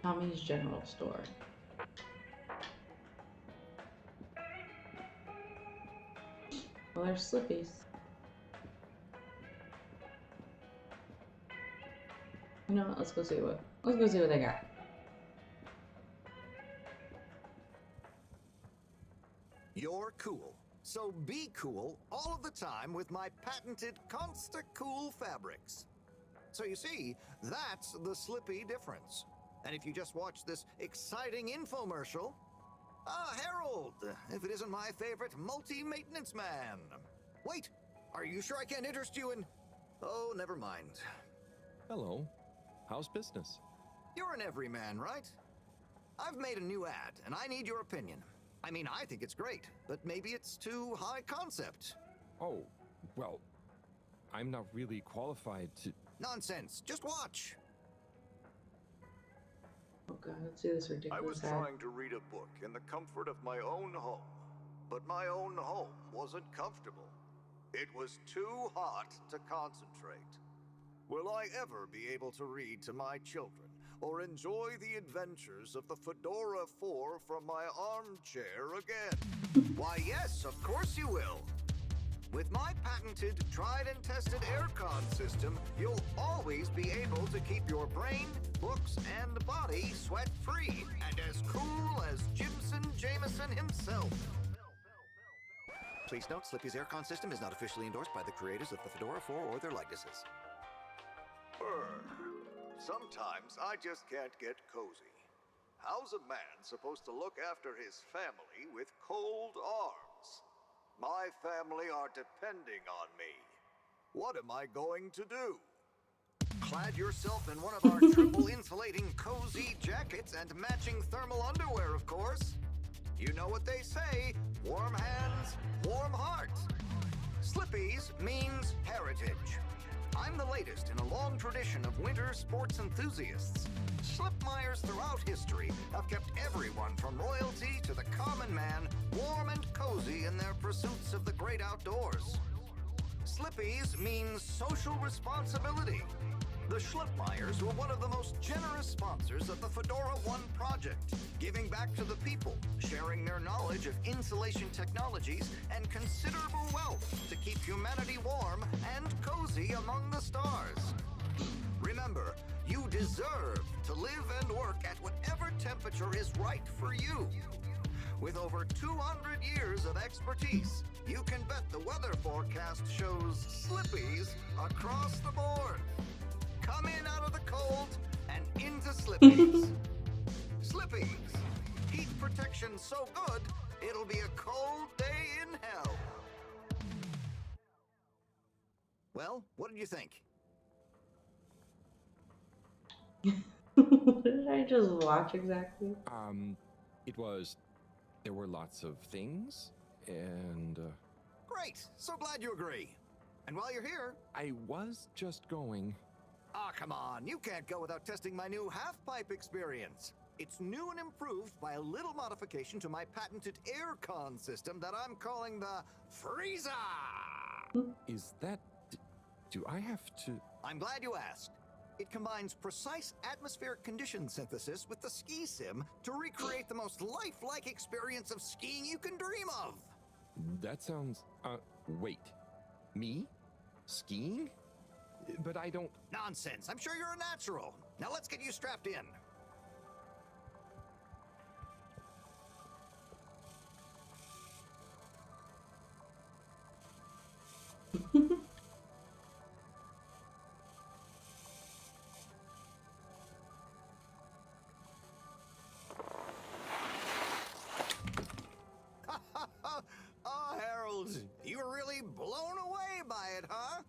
Tommy's General Store. Well, there's Slippy's. You know what? Let's go see what they got. You're cool. So be cool all of the time with my patented Consta Cool fabrics. So you see, that's the Slippy difference. And if you just watch this exciting infomercial... Ah, Harold! If it isn't my favorite multi-maintenance man. Wait, are you sure I can't interest you in... Oh, never mind. Hello. How's business? You're an everyman, right? I've made a new ad, and I need your opinion. I mean, I think it's great, but maybe it's too high concept. Oh, well, I'm not really qualified to... Nonsense. Just watch. Oh god, let's see this ridiculous I was ad. trying to read a book in the comfort of my own home, but my own home wasn't comfortable. It was too hot to concentrate. Will I ever be able to read to my children or enjoy the adventures of the Fedora 4 from my armchair again? Why, yes, of course you will. With my patented, tried and tested aircon system, you'll always be able to keep your brain, books, and body sweat-free and as cool as Jimson Jameson himself. Please note, Slippy's aircon system is not officially endorsed by the creators of the Fedora 4 or their likenesses. Sometimes I just can't get cozy. How's a man supposed to look after his family with cold arms? My family are depending on me. What am I going to do? Clad yourself in one of our triple insulating cozy jackets and matching thermal underwear, of course. You know what they say, warm hands, warm heart. Slippy's means heritage. I'm the latest in a long tradition of winter sports enthusiasts. Slipmeyers throughout history have kept everyone from royalty to the common man warm and cozy in their pursuits of the great outdoors. Slippy's means social responsibility. The Schlipmeyers were one of the most generous sponsors of the Fedora 1 project, giving back to the people, sharing their knowledge of insulation technologies and considerable wealth to keep humanity warm and cozy among the stars. Remember, you deserve to live and work at whatever temperature is right for you. With over 200 years of expertise, you can bet the weather forecast shows Slippies across the board. Come in out of the cold and into Slippies. Slippies. Heat protection so good, it'll be a cold day in hell. Well, what did you think? What did I just watch exactly? There were lots of things, and... Great! So glad you agree. And while you're here... I was just going... Ah, come on. You can't go without testing my new half-pipe experience. It's new and improved by a little modification to my patented aircon system that I'm calling the Freezer! Is that... Do I have to... I'm glad you asked. It combines precise atmospheric condition synthesis with the ski sim to recreate the most lifelike experience of skiing you can dream of. That sounds... wait. Me? Skiing? But I don't... Nonsense. I'm sure you're a natural. Now let's get you strapped in. Oh, Harold, you were really blown away by it, huh?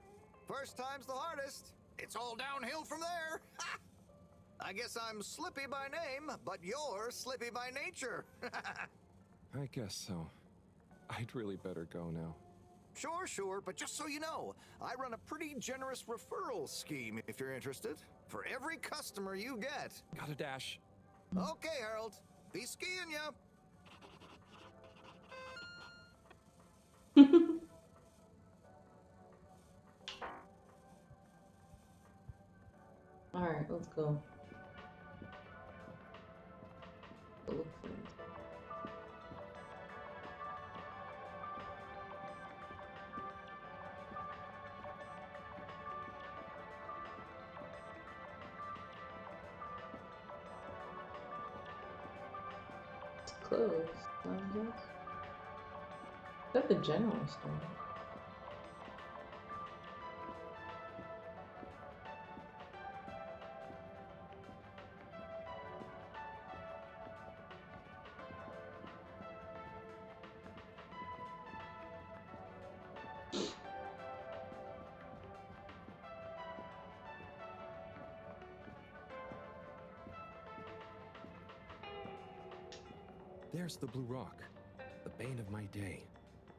First time's the hardest. It's all downhill from there. I guess I'm Slippy by name, but you're Slippy by nature. I guess so. I'd really better go now. Sure, but just so you know, I run a pretty generous referral scheme if you're interested. For every customer you get. Gotta dash. Okay, Harold. Be skiing ya. Alright, let's go. Look for it. It's closed, I guess. Is that the general store? There's the Blue Rock, the bane of my day.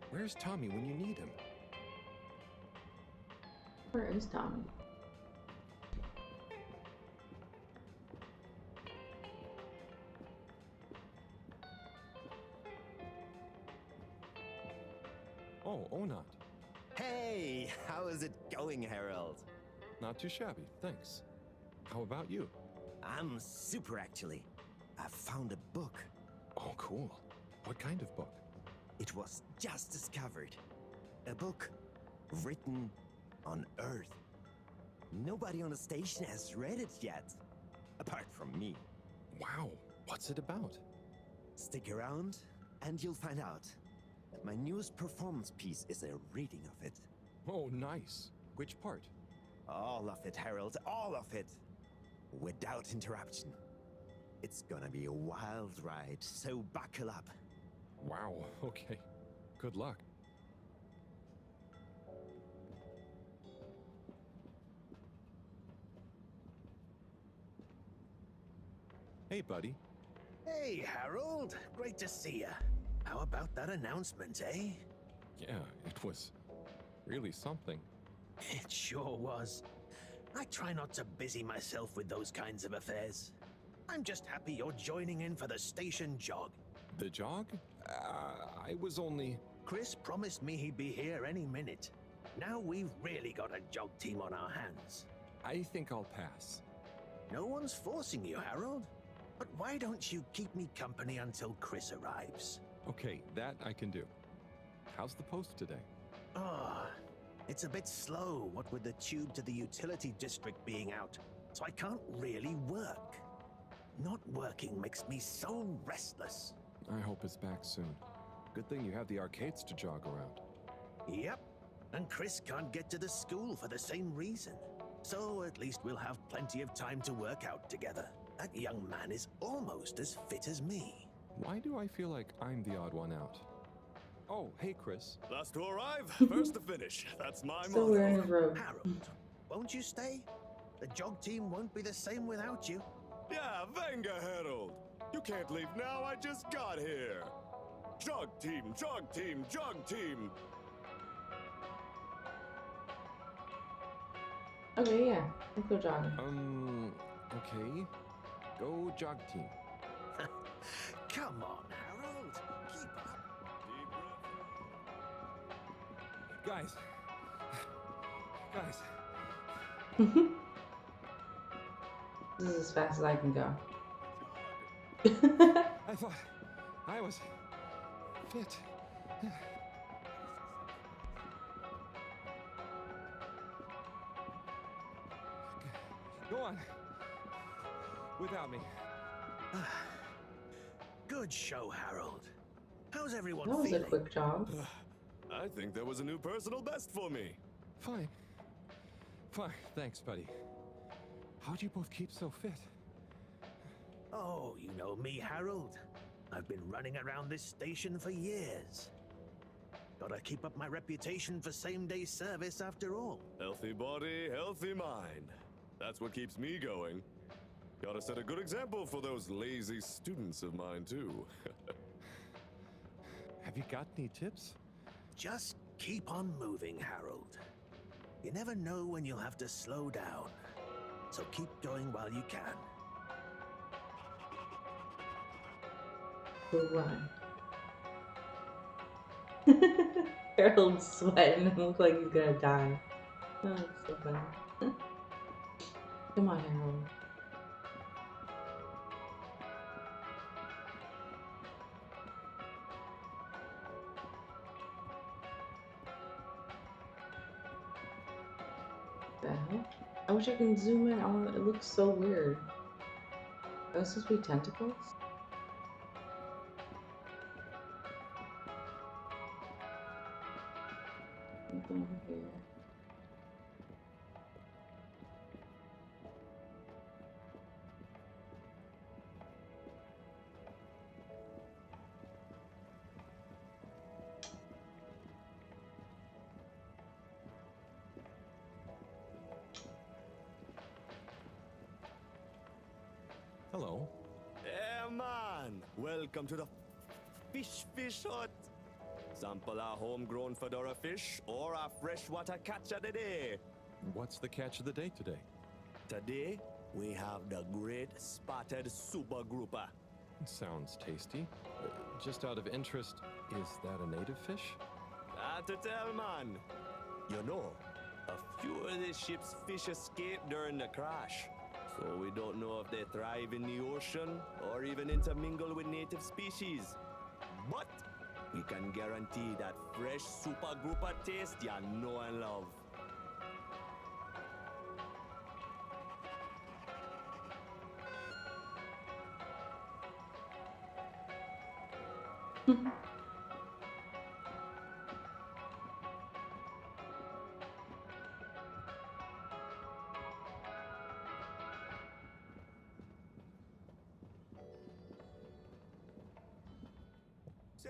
Where's Tommy when you need him? Where is Tommy? Oh, Onat. Hey, how is it going, Harold? Not too shabby, thanks. How about you? I'm super, actually. I found a book. Oh, cool. What kind of book? It was just discovered. A book written on Earth. Nobody on the station has read it yet, apart from me. Wow, what's it about? Stick around and you'll find out. My newest performance piece is a reading of it. Oh, nice. Which part? All of it, Harold, all of it. Without interruption. It's gonna be a wild ride, so buckle up. Wow, okay. Good luck. Hey, buddy. Hey, Harold. Great to see ya. How about that announcement, eh? Yeah, it was really something. It sure was. I try not to busy myself with those kinds of affairs. I'm just happy you're joining in for the station jog. The jog? I was only... Chris promised me he'd be here any minute. Now we've really got a jog team on our hands. I think I'll pass. No one's forcing you, Harold. But why don't you keep me company until Chris arrives? Okay, that I can do. How's the post today? It's a bit slow, what with the tube to the utility district being out, so I can't really work. Not working makes me so restless. I hope it's back soon. Good thing you have the arcades to jog around. Yep, and Chris can't get to the school for the same reason. So at least we'll have plenty of time to work out together. That young man is almost as fit as me. Why do I feel like I'm the odd one out? Oh, hey, Chris. Last to arrive, first to finish. That's my So motto. we're in a row. Harold, won't you stay? The jog team won't be the same without you. Yeah, venga, Harold. You can't leave now, I just got here. Jog team, jog team, jog team. Okay, yeah. Let's go jogging. Okay. Go jog team. Come on, Harold. Keep up. Guys. This is as fast as I can go. I thought I was fit. Go on. Without me. Good show, Harold. How's everyone That was feeling? a quick jog. I think there was a new personal best for me. Fine. Thanks, buddy. How'd you both keep so fit? Oh, you know me, Harold. I've been running around this station for years. Gotta keep up my reputation for same-day service after all. Healthy body, healthy mind. That's what keeps me going. Gotta set a good example for those lazy students of mine, too. Have you got any tips? Just keep on moving, Harold. You never know when you'll have to slow down. So keep going while you can. Go run. Harold's sweating and looks like he's gonna die. Oh, that's so funny. Come on, Harold. The hell? I wish I can zoom in. It looks so weird. Are those supposed to be tentacles? Something over here. Hello. Yeah, man. Welcome to the fish hut. Sample a homegrown fedora fish or a freshwater catch of the day. What's the catch of the day today? Today, we have the great spotted super grouper. Sounds tasty. Just out of interest, is that a native fish? Hard to tell, man. You know, a few of the ship's fish escaped during the crash. So we don't know if they thrive in the ocean or even intermingle with native species. But we can guarantee that fresh super grouper taste you know and love.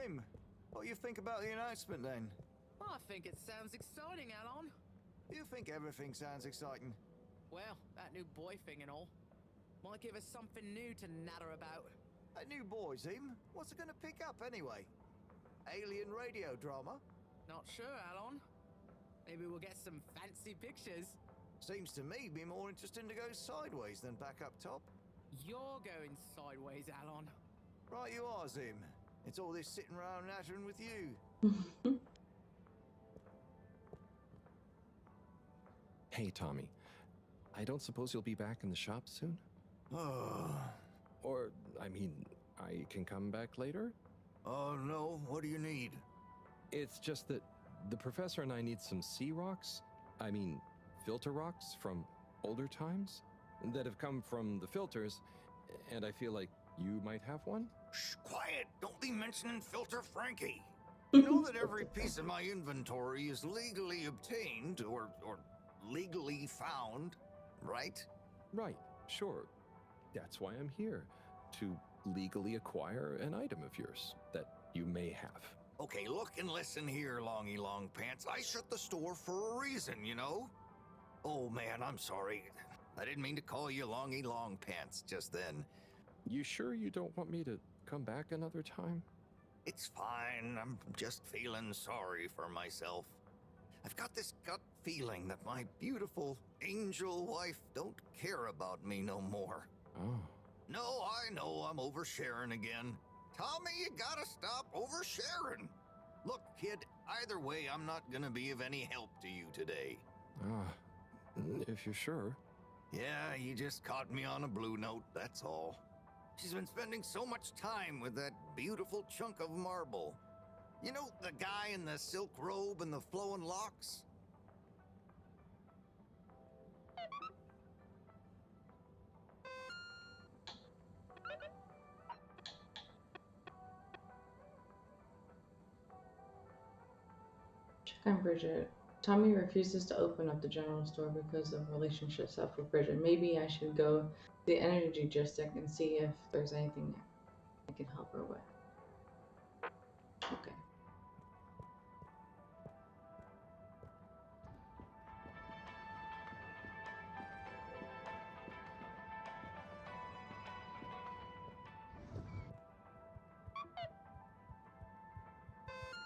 Tim, what do you think about the announcement then? I think it sounds exciting, Alon. You think everything sounds exciting? Well, that new boy thing and all. Might give us something new to natter about. A new boy, Zim? What's it gonna pick up anyway? Alien radio drama? Not sure, Alon. Maybe we'll get some fancy pictures. Seems to me be more interesting to go sideways than back up top. You're going sideways, Alon. Right you are, Zim. It's all this sitting around nattering with you. Hey, Tommy. I don't suppose you'll be back in the shop soon? Or, I mean, I can come back later? Oh, no. What do you need? It's just that the professor and I need some sea rocks. I mean, filter rocks from older times that have come from the filters, and I feel like you might have one? Shh, quiet. Don't be mentioning Filter Frankie. You know that every piece of my inventory is legally obtained or legally found, right? Right, sure. That's why I'm here, to legally acquire an item of yours that you may have. Okay, look and listen here, Longy Long Pants. I shut the store for a reason, you know? Oh man, I'm sorry. I didn't mean to call you Longy Long Pants just then. You sure you don't want me to come back another time? It's fine. I'm just feeling sorry for myself. I've got this gut feeling that my beautiful angel wife don't care about me no more. Oh. No, I know I'm oversharing again. Tommy, you gotta stop oversharing. Look, kid, either way, I'm not gonna be of any help to you today. If you're sure. Yeah, you just caught me on a blue note, that's all. She's been spending so much time with that beautiful chunk of marble. You know, the guy in the silk robe and the flowing locks? Check on Bridget. Tommy refuses to open up the general store because of relationship stuff with Bridget. Maybe I should go to the energy district and see if there's anything I can help her with. Okay.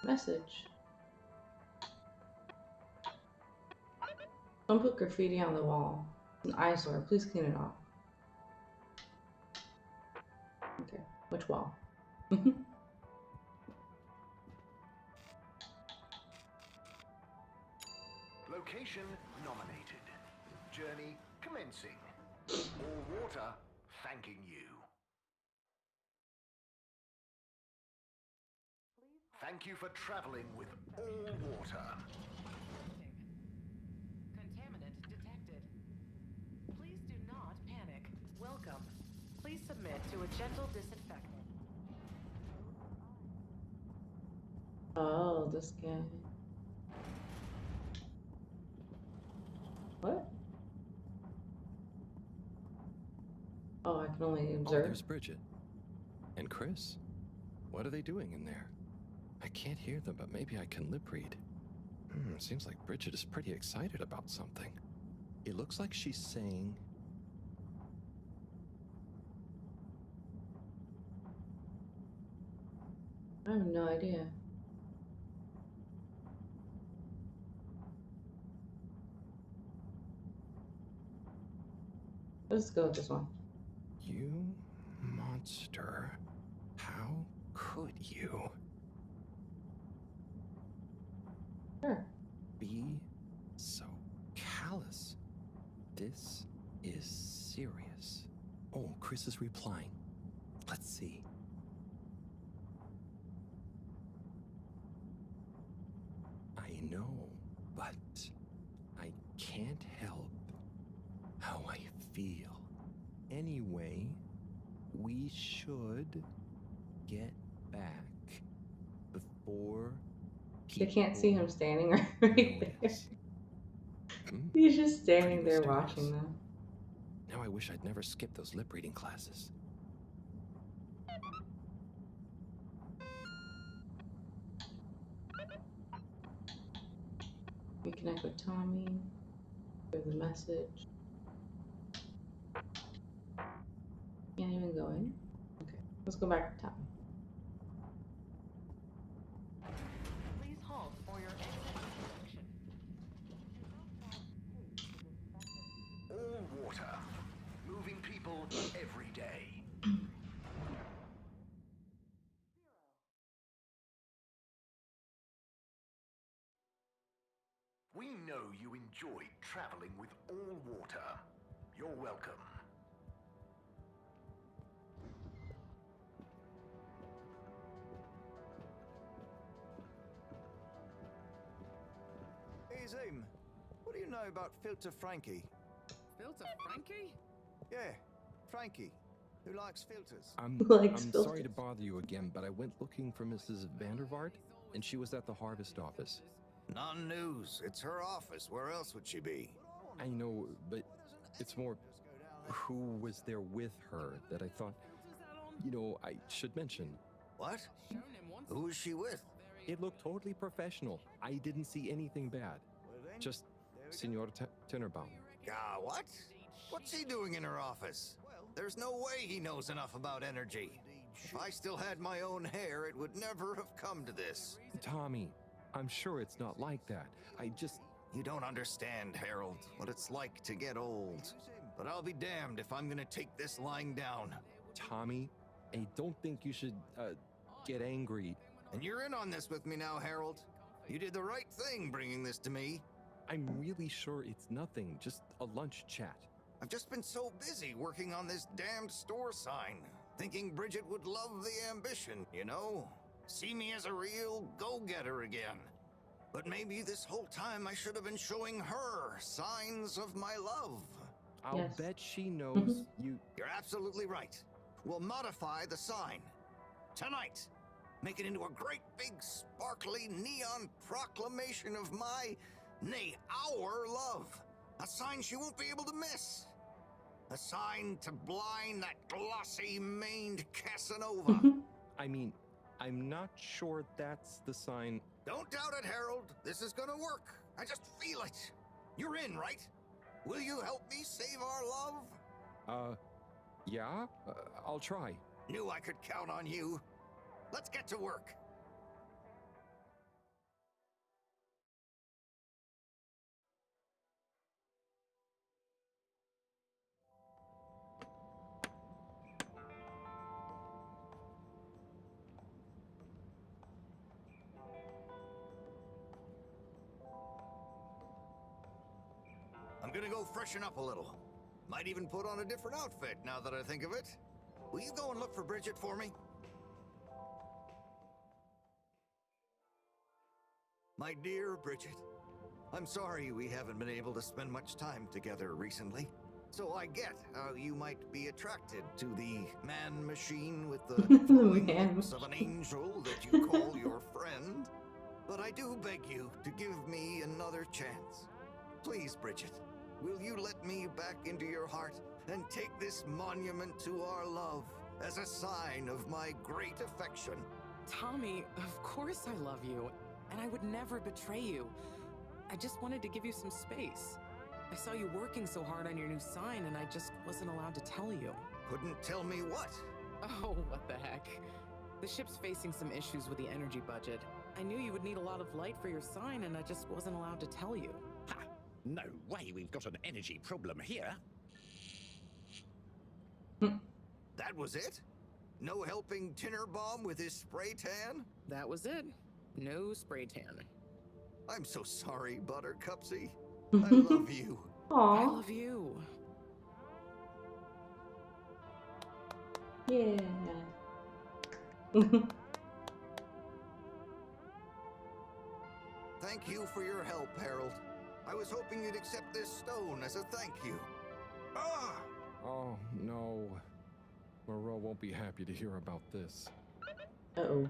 Message. Don't put graffiti on the wall. It's an eyesore. Please clean it off. Okay. Which wall? Location nominated. Journey commencing. All water thanking you. Thank you for traveling with all water. Contaminant detected. Please do not panic. Welcome. Please submit to a gentle disinfectant. Oh, this guy. What? Oh, I can only observe. Oh, there's Bridget. And Chris. What are they doing in there? I can't hear them, but maybe I can lip read. Seems like Bridget is pretty excited about something. It looks like she's saying... I have no idea. Let's go with this one. You monster. How could you? Sure. Be so callous. This is serious. Oh, Chris is replying. Let's see. I know, but I can't help how I feel. Anyway, we should get back before You can't see him standing right there. He's just standing there watching them. Now I wish I'd never skipped those lip reading classes. Reconnect with Tommy. Give the message. Can't even go in. Okay, let's go back to Tommy. Please halt for your exit inspection. All water. Moving people every day. We know you enjoyed traveling with all water. You're welcome. Hey, Zoom. What do you know about Filter Frankie? Filter Frankie? Yeah, Frankie, who likes filters. I'm Likes sorry to filters. bother you again, but I went looking for Mrs. Vandervaart, and she was at the harvest office. Non-news. It's her office. Where else would she be? I know, but it's more who was there with her that I thought, I should mention. What? Who is she with? It looked totally professional. I didn't see anything bad. Just Senor Tinnerbaum. What? What's he doing in her office? There's no way he knows enough about energy. If I still had my own hair, it would never have come to this. Tommy, I'm sure it's not like that. You don't understand, Harold, what it's like to get old. But I'll be damned if I'm gonna take this lying down. Tommy, I don't think you should, get angry. And you're in on this with me now, Harold. You did the right thing bringing this to me. I'm really sure it's nothing, just a lunch chat. I've just been so busy working on this damned store sign, thinking Bridget would love the ambition, you know? See me as a real go-getter again. But maybe this whole time I should have been showing her signs of my love. I'll bet she knows you... You're absolutely right. We'll modify the sign. Tonight. Make it into a great big sparkly neon proclamation of my, nay, our love. A sign she won't be able to miss. A sign to blind that glossy-maned Casanova. I mean, I'm not sure that's the sign. Don't doubt it, Harold. This is gonna work. I just feel it. You're in, right? Will you help me save our love? Yeah? I'll try. Knew I could count on you. Let's get to work. I'm gonna go freshen up a little. Might even put on a different outfit now that I think of it. Will you go and look for Bridget for me? My dear Bridget, I'm sorry we haven't been able to spend much time together recently. So I get how you might be attracted to the man-machine with the glowing lips of an angel that you call your friend. But I do beg you to give me another chance. Please, Bridget, will you let me back into your heart and take this monument to our love as a sign of my great affection? Tommy, of course I love you, and I would never betray you. I just wanted to give you some space. I saw you working so hard on your new sign, and I just wasn't allowed to tell you. Couldn't tell me what? Oh, what the heck. The ship's facing some issues with the energy budget. I knew you would need a lot of light for your sign, and I just wasn't allowed to tell you. Ha! No way we've got an energy problem here. That was it? No helping Tinnerbaum with his spray tan? That was it. No spray tan. I'm so sorry, Buttercupsy. I love you. I love you. Yeah. Thank you for your help, Harold. I was hoping you'd accept this stone as a thank you. Ah! Oh, no. Moreau won't be happy to hear about this. Uh-oh.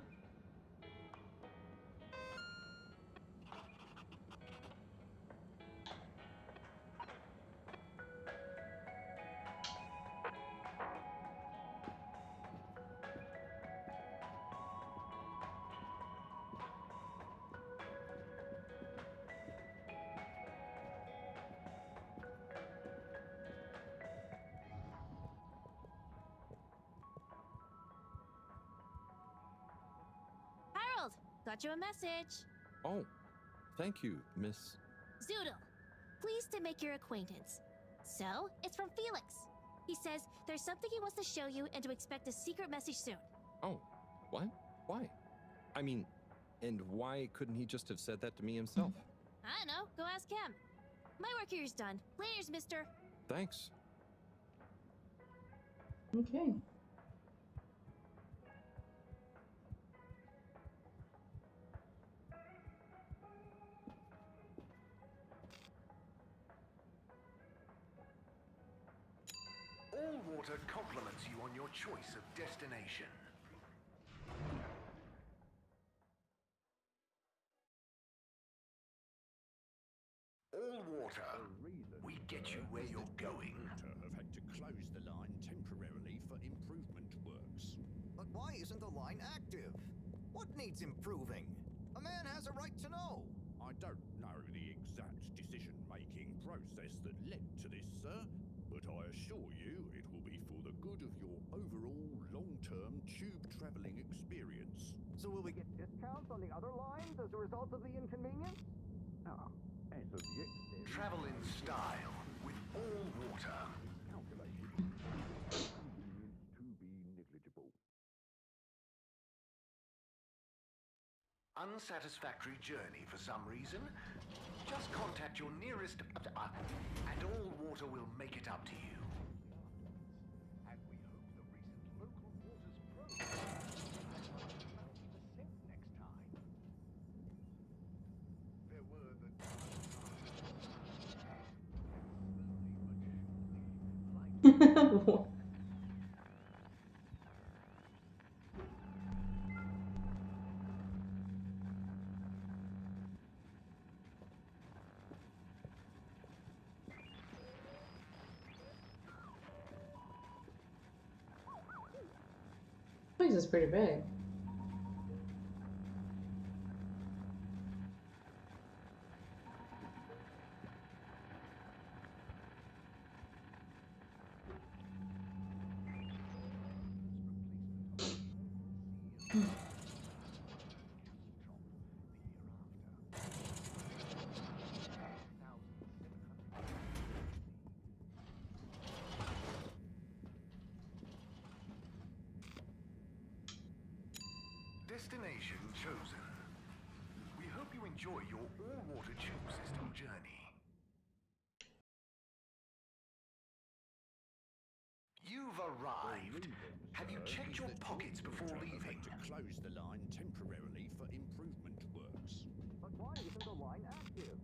Got you a message. Oh, thank you, Miss. Zoodle, pleased to make your acquaintance. So, it's from Felix. He says there's something he wants to show you and to expect a secret message soon. Oh, what? Why? I mean, and why couldn't he just have said that to me himself? I don't know. Go ask him. My work here's done. Laters, mister. Thanks. Okay. All water compliments you on your choice of destination. All water, we get you where you're going. Have had to close the line temporarily for improvement works. But why isn't the line active? What needs improving? A man has a right to know. I don't know the exact decision-making process that led to this, sir, but I assure you it will be for the good of your overall long-term tube traveling experience. So will we get discounts on the other lines as a result of the inconvenience? Ah, as of yet, Travel in style with all water. calculated. Inconvenience to be negligible. Unsatisfactory journey for some reason? Just contact your nearest and all water will make it up to you. And we hope the recent local waters program will be 20% next time. There were the Place is pretty big. Destination chosen. We hope you enjoy your all-water tube system journey. You've arrived. Have you checked your pockets before leaving? To close the line temporarily for improvement works. But why isn't the line active?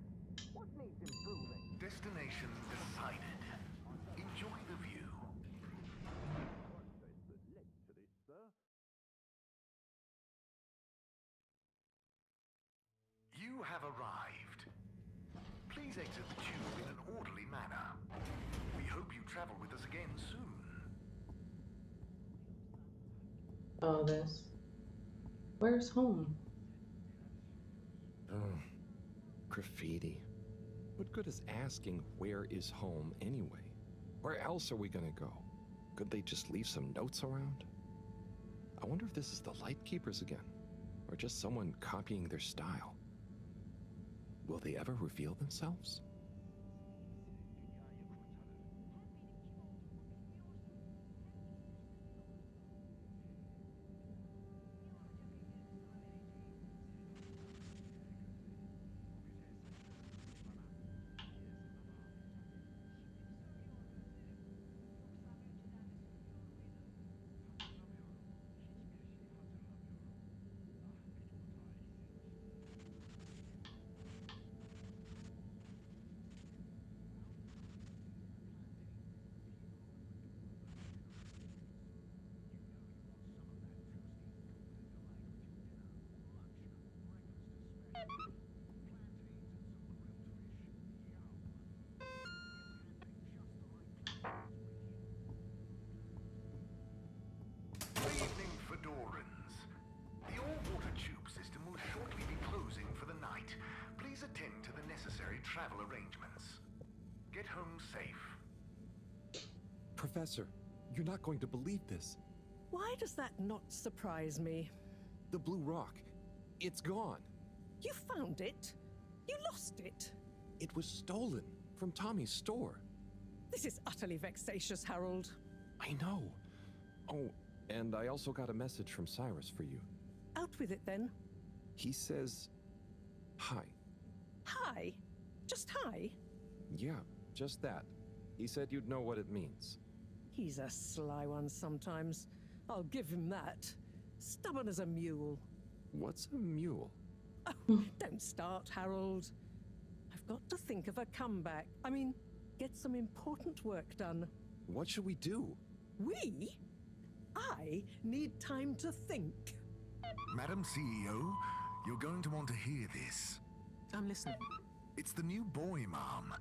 What needs improving? Destination decided. Enjoy the view. You have arrived. Please exit the tube in an orderly manner. We hope you travel with us again soon. Oh, this. Where's home? Oh, graffiti. What good is asking where is home anyway? Where else are we gonna go? Could they just leave some notes around? I wonder if this is the Lightkeepers again, or just someone copying their style. Will they ever reveal themselves? Good evening, Fedorans. The all-water tube system will shortly be closing for the night. Please attend to the necessary travel arrangements. Get home safe. Professor, you're not going to believe this. Why does that not surprise me? The Blue Rock. It's gone. You found it? You lost it? It was stolen from Tommy's store. This is utterly vexatious, Harold. I know. Oh, and I also got a message from Cyrus for you. Out with it, then. He says, hi. Hi? Just hi? Yeah, just that. He said you'd know what it means. He's a sly one sometimes. I'll give him that. Stubborn as a mule. What's a mule? Oh, don't start, Harold. I've got to think of a comeback. I mean, get some important work done. What should we do? We? I need time to think. Madam CEO, you're going to want to hear this. I'm listening. It's the new buoy, Mom.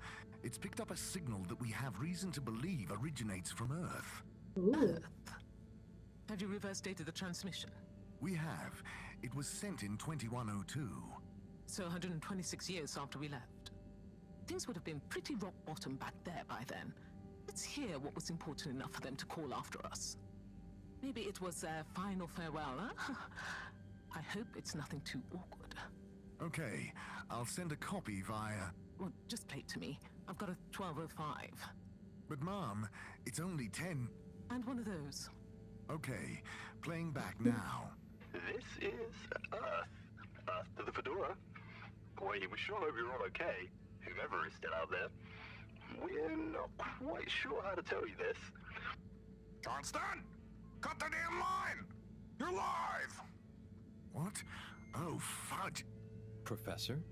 It's picked up a signal that we have reason to believe originates from Earth. Earth? Have you reverse dated the transmission? We have. It was sent in 2102. So 126 years after we left. Things would have been pretty rock bottom back there by then. Let's hear what was important enough for them to call after us. Maybe it was their final farewell, huh? I hope it's nothing too awkward. Okay, I'll send a copy via... Well, just play it to me. I've got a 1205. But Mom, it's only 10... And one of those. Okay, playing back now. This is Earth. Earth to the Fedora. Boy, we sure hope you're all okay, whomever is still out there. We're not quite sure how to tell you this. Johnston! Cut the damn line! You're live! What? Oh, fudge. Professor,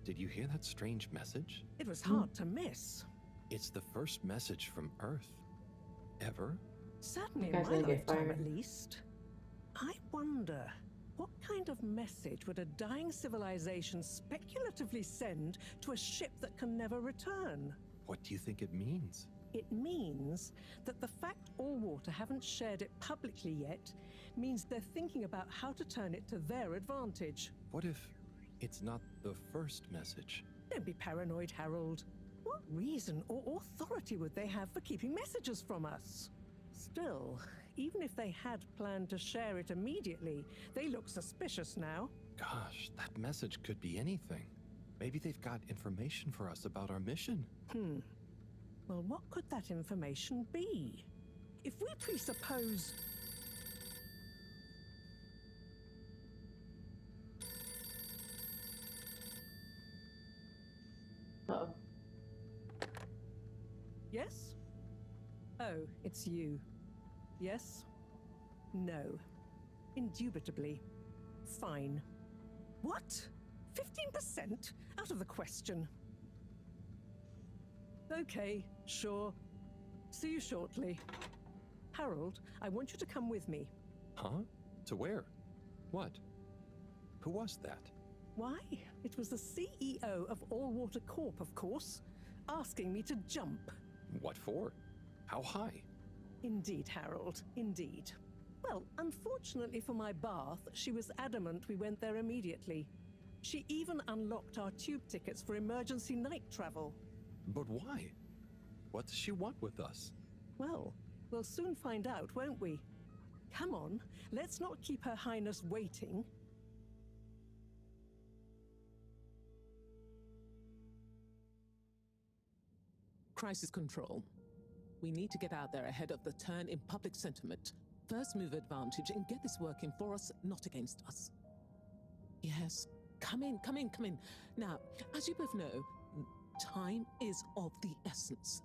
did you hear that strange message? It was hard to miss. It's the first message from Earth. Ever? Certainly in You guys my gonna get lifetime, fired. at least. I wonder, what kind of message would a dying civilization speculatively send to a ship that can never return? What do you think it means? It means that the fact Allwater haven't shared it publicly yet means they're thinking about how to turn it to their advantage. What if it's not the first message? Don't be paranoid, Harold. What reason or authority would they have for keeping messages from us? Still, even if they had planned to share it immediately, they look suspicious now. Gosh, that message could be anything. Maybe they've got information for us about our mission. Well, what could that information be? If we presuppose... Uh-oh. Yes? Oh, it's you. Yes? No. Indubitably. Fine. What? 15%? Out of the question. Okay, sure. See you shortly. Harold, I want you to come with me. Huh? To where? What? Who was that? Why? It was the CEO of Allwater Corp, of course, asking me to jump. What for? How high? Indeed, Harold, indeed. Well, unfortunately for my bath, she was adamant we went there immediately. She even unlocked our tube tickets for emergency night travel. But why? What does she want with us? Well, we'll soon find out, won't we? Come on, let's not keep Her Highness waiting. Crisis control. We need to get out there ahead of the turn in public sentiment. First move advantage and get this working for us, not against us. Yes, come in, come in, come in. Now, as you both know, time is of the essence.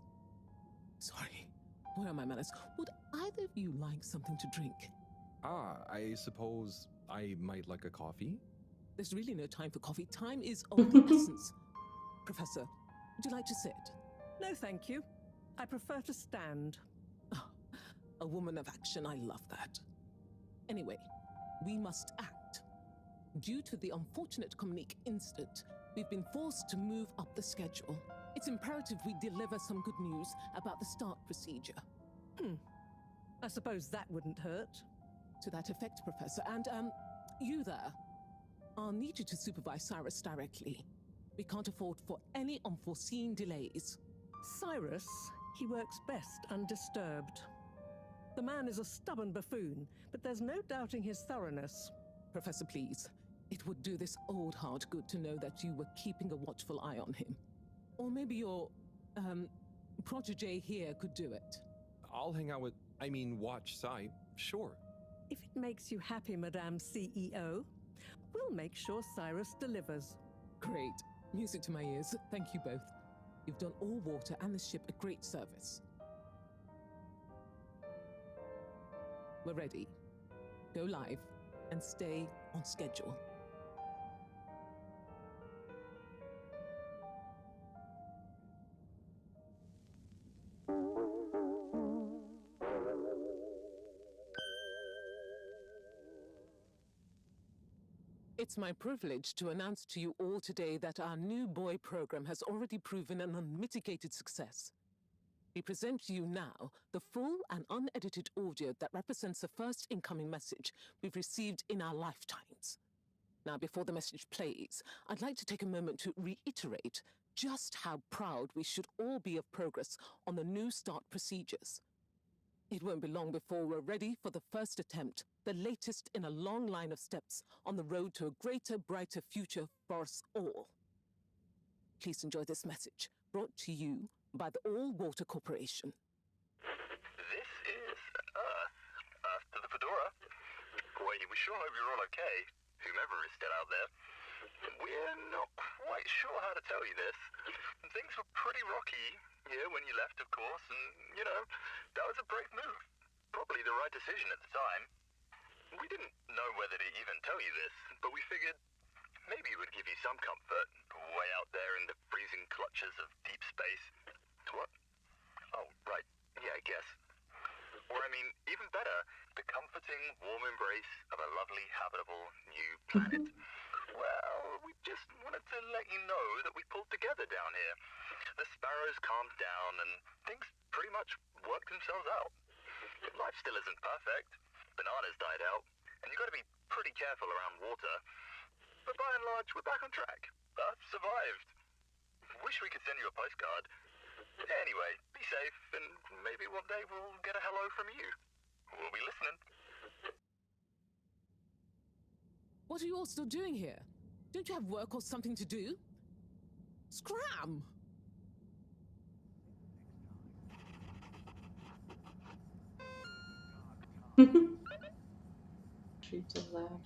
Sorry, where are my manners? Would either of you like something to drink? I suppose I might like a coffee? There's really no time for coffee. Time is of the essence. Professor, would you like to sit? No, thank you. I prefer to stand. Oh, a woman of action, I love that. Anyway, we must act. Due to the unfortunate Communique incident, we've been forced to move up the schedule. It's imperative we deliver some good news about the start procedure. I suppose that wouldn't hurt. To that effect, Professor. And, you there. I'll need you to supervise Cyrus directly. We can't afford for any unforeseen delays. Cyrus, he works best undisturbed. The man is a stubborn buffoon, but there's no doubting his thoroughness. Professor, please. It would do this old heart good to know that you were keeping a watchful eye on him. Or maybe your, protege here could do it. I'll hang out with, watch Sai, sure. If it makes you happy, Madame CEO, we'll make sure Cyrus delivers. Great. Music to my ears. Thank you both. You've done All Water and the ship a great service. We're ready. Go live and stay on schedule. It's my privilege to announce to you all today that our new boy program has already proven an unmitigated success. We present to you now the full and unedited audio that represents the first incoming message we've received in our lifetimes. Now, before the message plays, I'd like to take a moment to reiterate just how proud we should all be of progress on the New START procedures. It won't be long before we're ready for the first attempt, the latest in a long line of steps on the road to a greater, brighter future for us all. Please enjoy this message, brought to you by the All Water Corporation. This is Earth. Earth to the Fedora. We sure hope you're all okay, whomever is still out there. We're not quite sure how to tell you this. Things were pretty rocky here when you left, of course, and, that was a brave move. Probably the right decision at the time. We didn't know whether to even tell you this, but we figured maybe it would give you some comfort, way out there in the freezing clutches of deep space. What? Oh, right. Yeah, I guess. Or, even better, the comforting, warm embrace of a lovely, habitable new planet. Well, we just wanted to let you know that we pulled together down here. The sparrows calmed down and things pretty much worked themselves out. Life still isn't perfect. Bananas died out, and you've got to be pretty careful around water. But by and large, we're back on track. Earth survived. Wish we could send you a postcard. Anyway, be safe, and maybe one day we'll get a hello from you. We'll be listening. What are you all still doing here? Don't you have work or something to do? Scram! Treats of loud.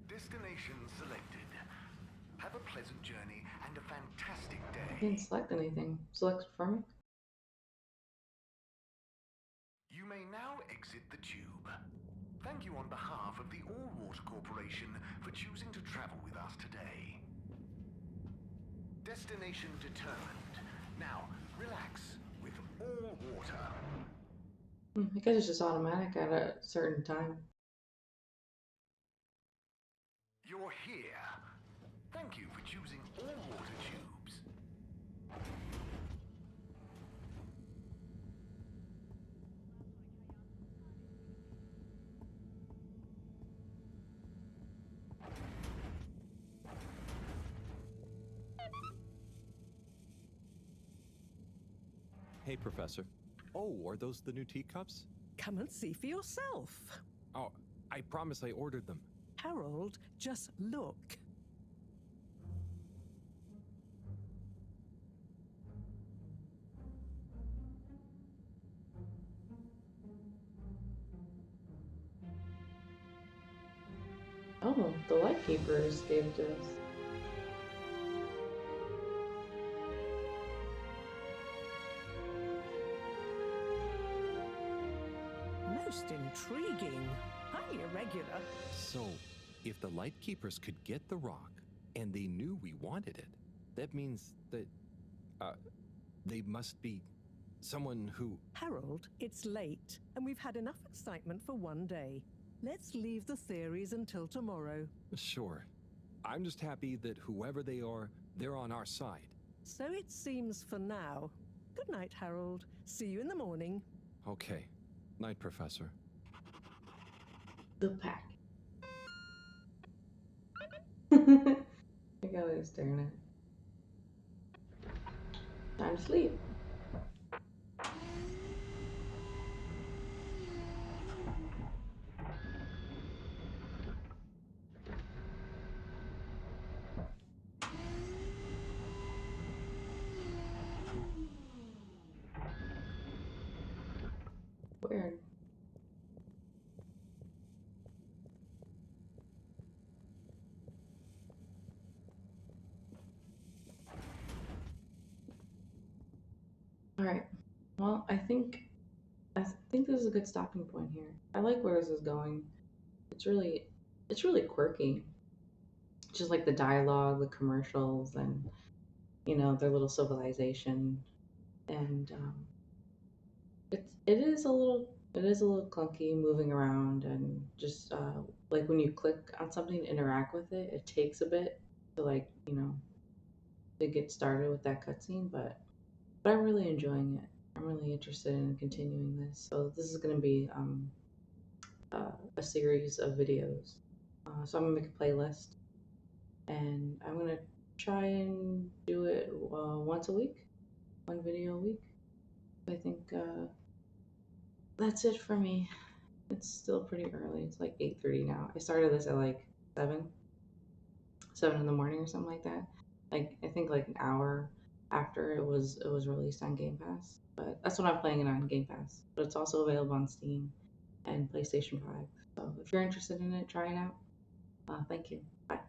Destination selected. Have a pleasant journey and a fantastic I day. didn't select anything. Select for me. You may now exit the tube. Thank you on behalf of the All Water Corporation for choosing to travel with us today. Destination determined. Now, relax with All Water. I guess it's just automatic at a certain time. You're here. Thank you for choosing All Water Tubes. Hey, Professor. Oh, are those the new teacups? Come and see for yourself. Oh, I promise I ordered them. Harold, just look. Oh, the Lightkeepers gave it to us. Most intriguing. Highly irregular. So, if the Lightkeepers could get the rock, and they knew we wanted it, that means that, they must be someone who... Harold, it's late, and we've had enough excitement for one day. Let's leave the theories until tomorrow. Sure. I'm just happy that whoever they are, they're on our side. So it seems for now. Good night, Harold. See you in the morning. Okay. Night, Professor. The pack. Look how he's staring at. Time to sleep. Weird. All right. Well, I think this is a good stopping point here. I like where this is going. It's really quirky. Just like the dialogue, the commercials, and their little civilization, and it is a little clunky moving around, and just like when you click on something to interact with it, it takes a bit to to get started with that cutscene, but I'm really enjoying it. I'm really interested in continuing this. So this is going to be a series of videos. So I'm gonna make a playlist, and I'm gonna try and do it once a week, one video a week. I think that's it for me. It's still pretty early. It's like 8:30 now. I started this at like 7 in the morning or something like that. Like I think like an hour after it was released on Game Pass. But that's what I'm playing it on Game Pass. But it's also available on Steam and PlayStation 5. So if you're interested in it, try it out. Thank you. Bye.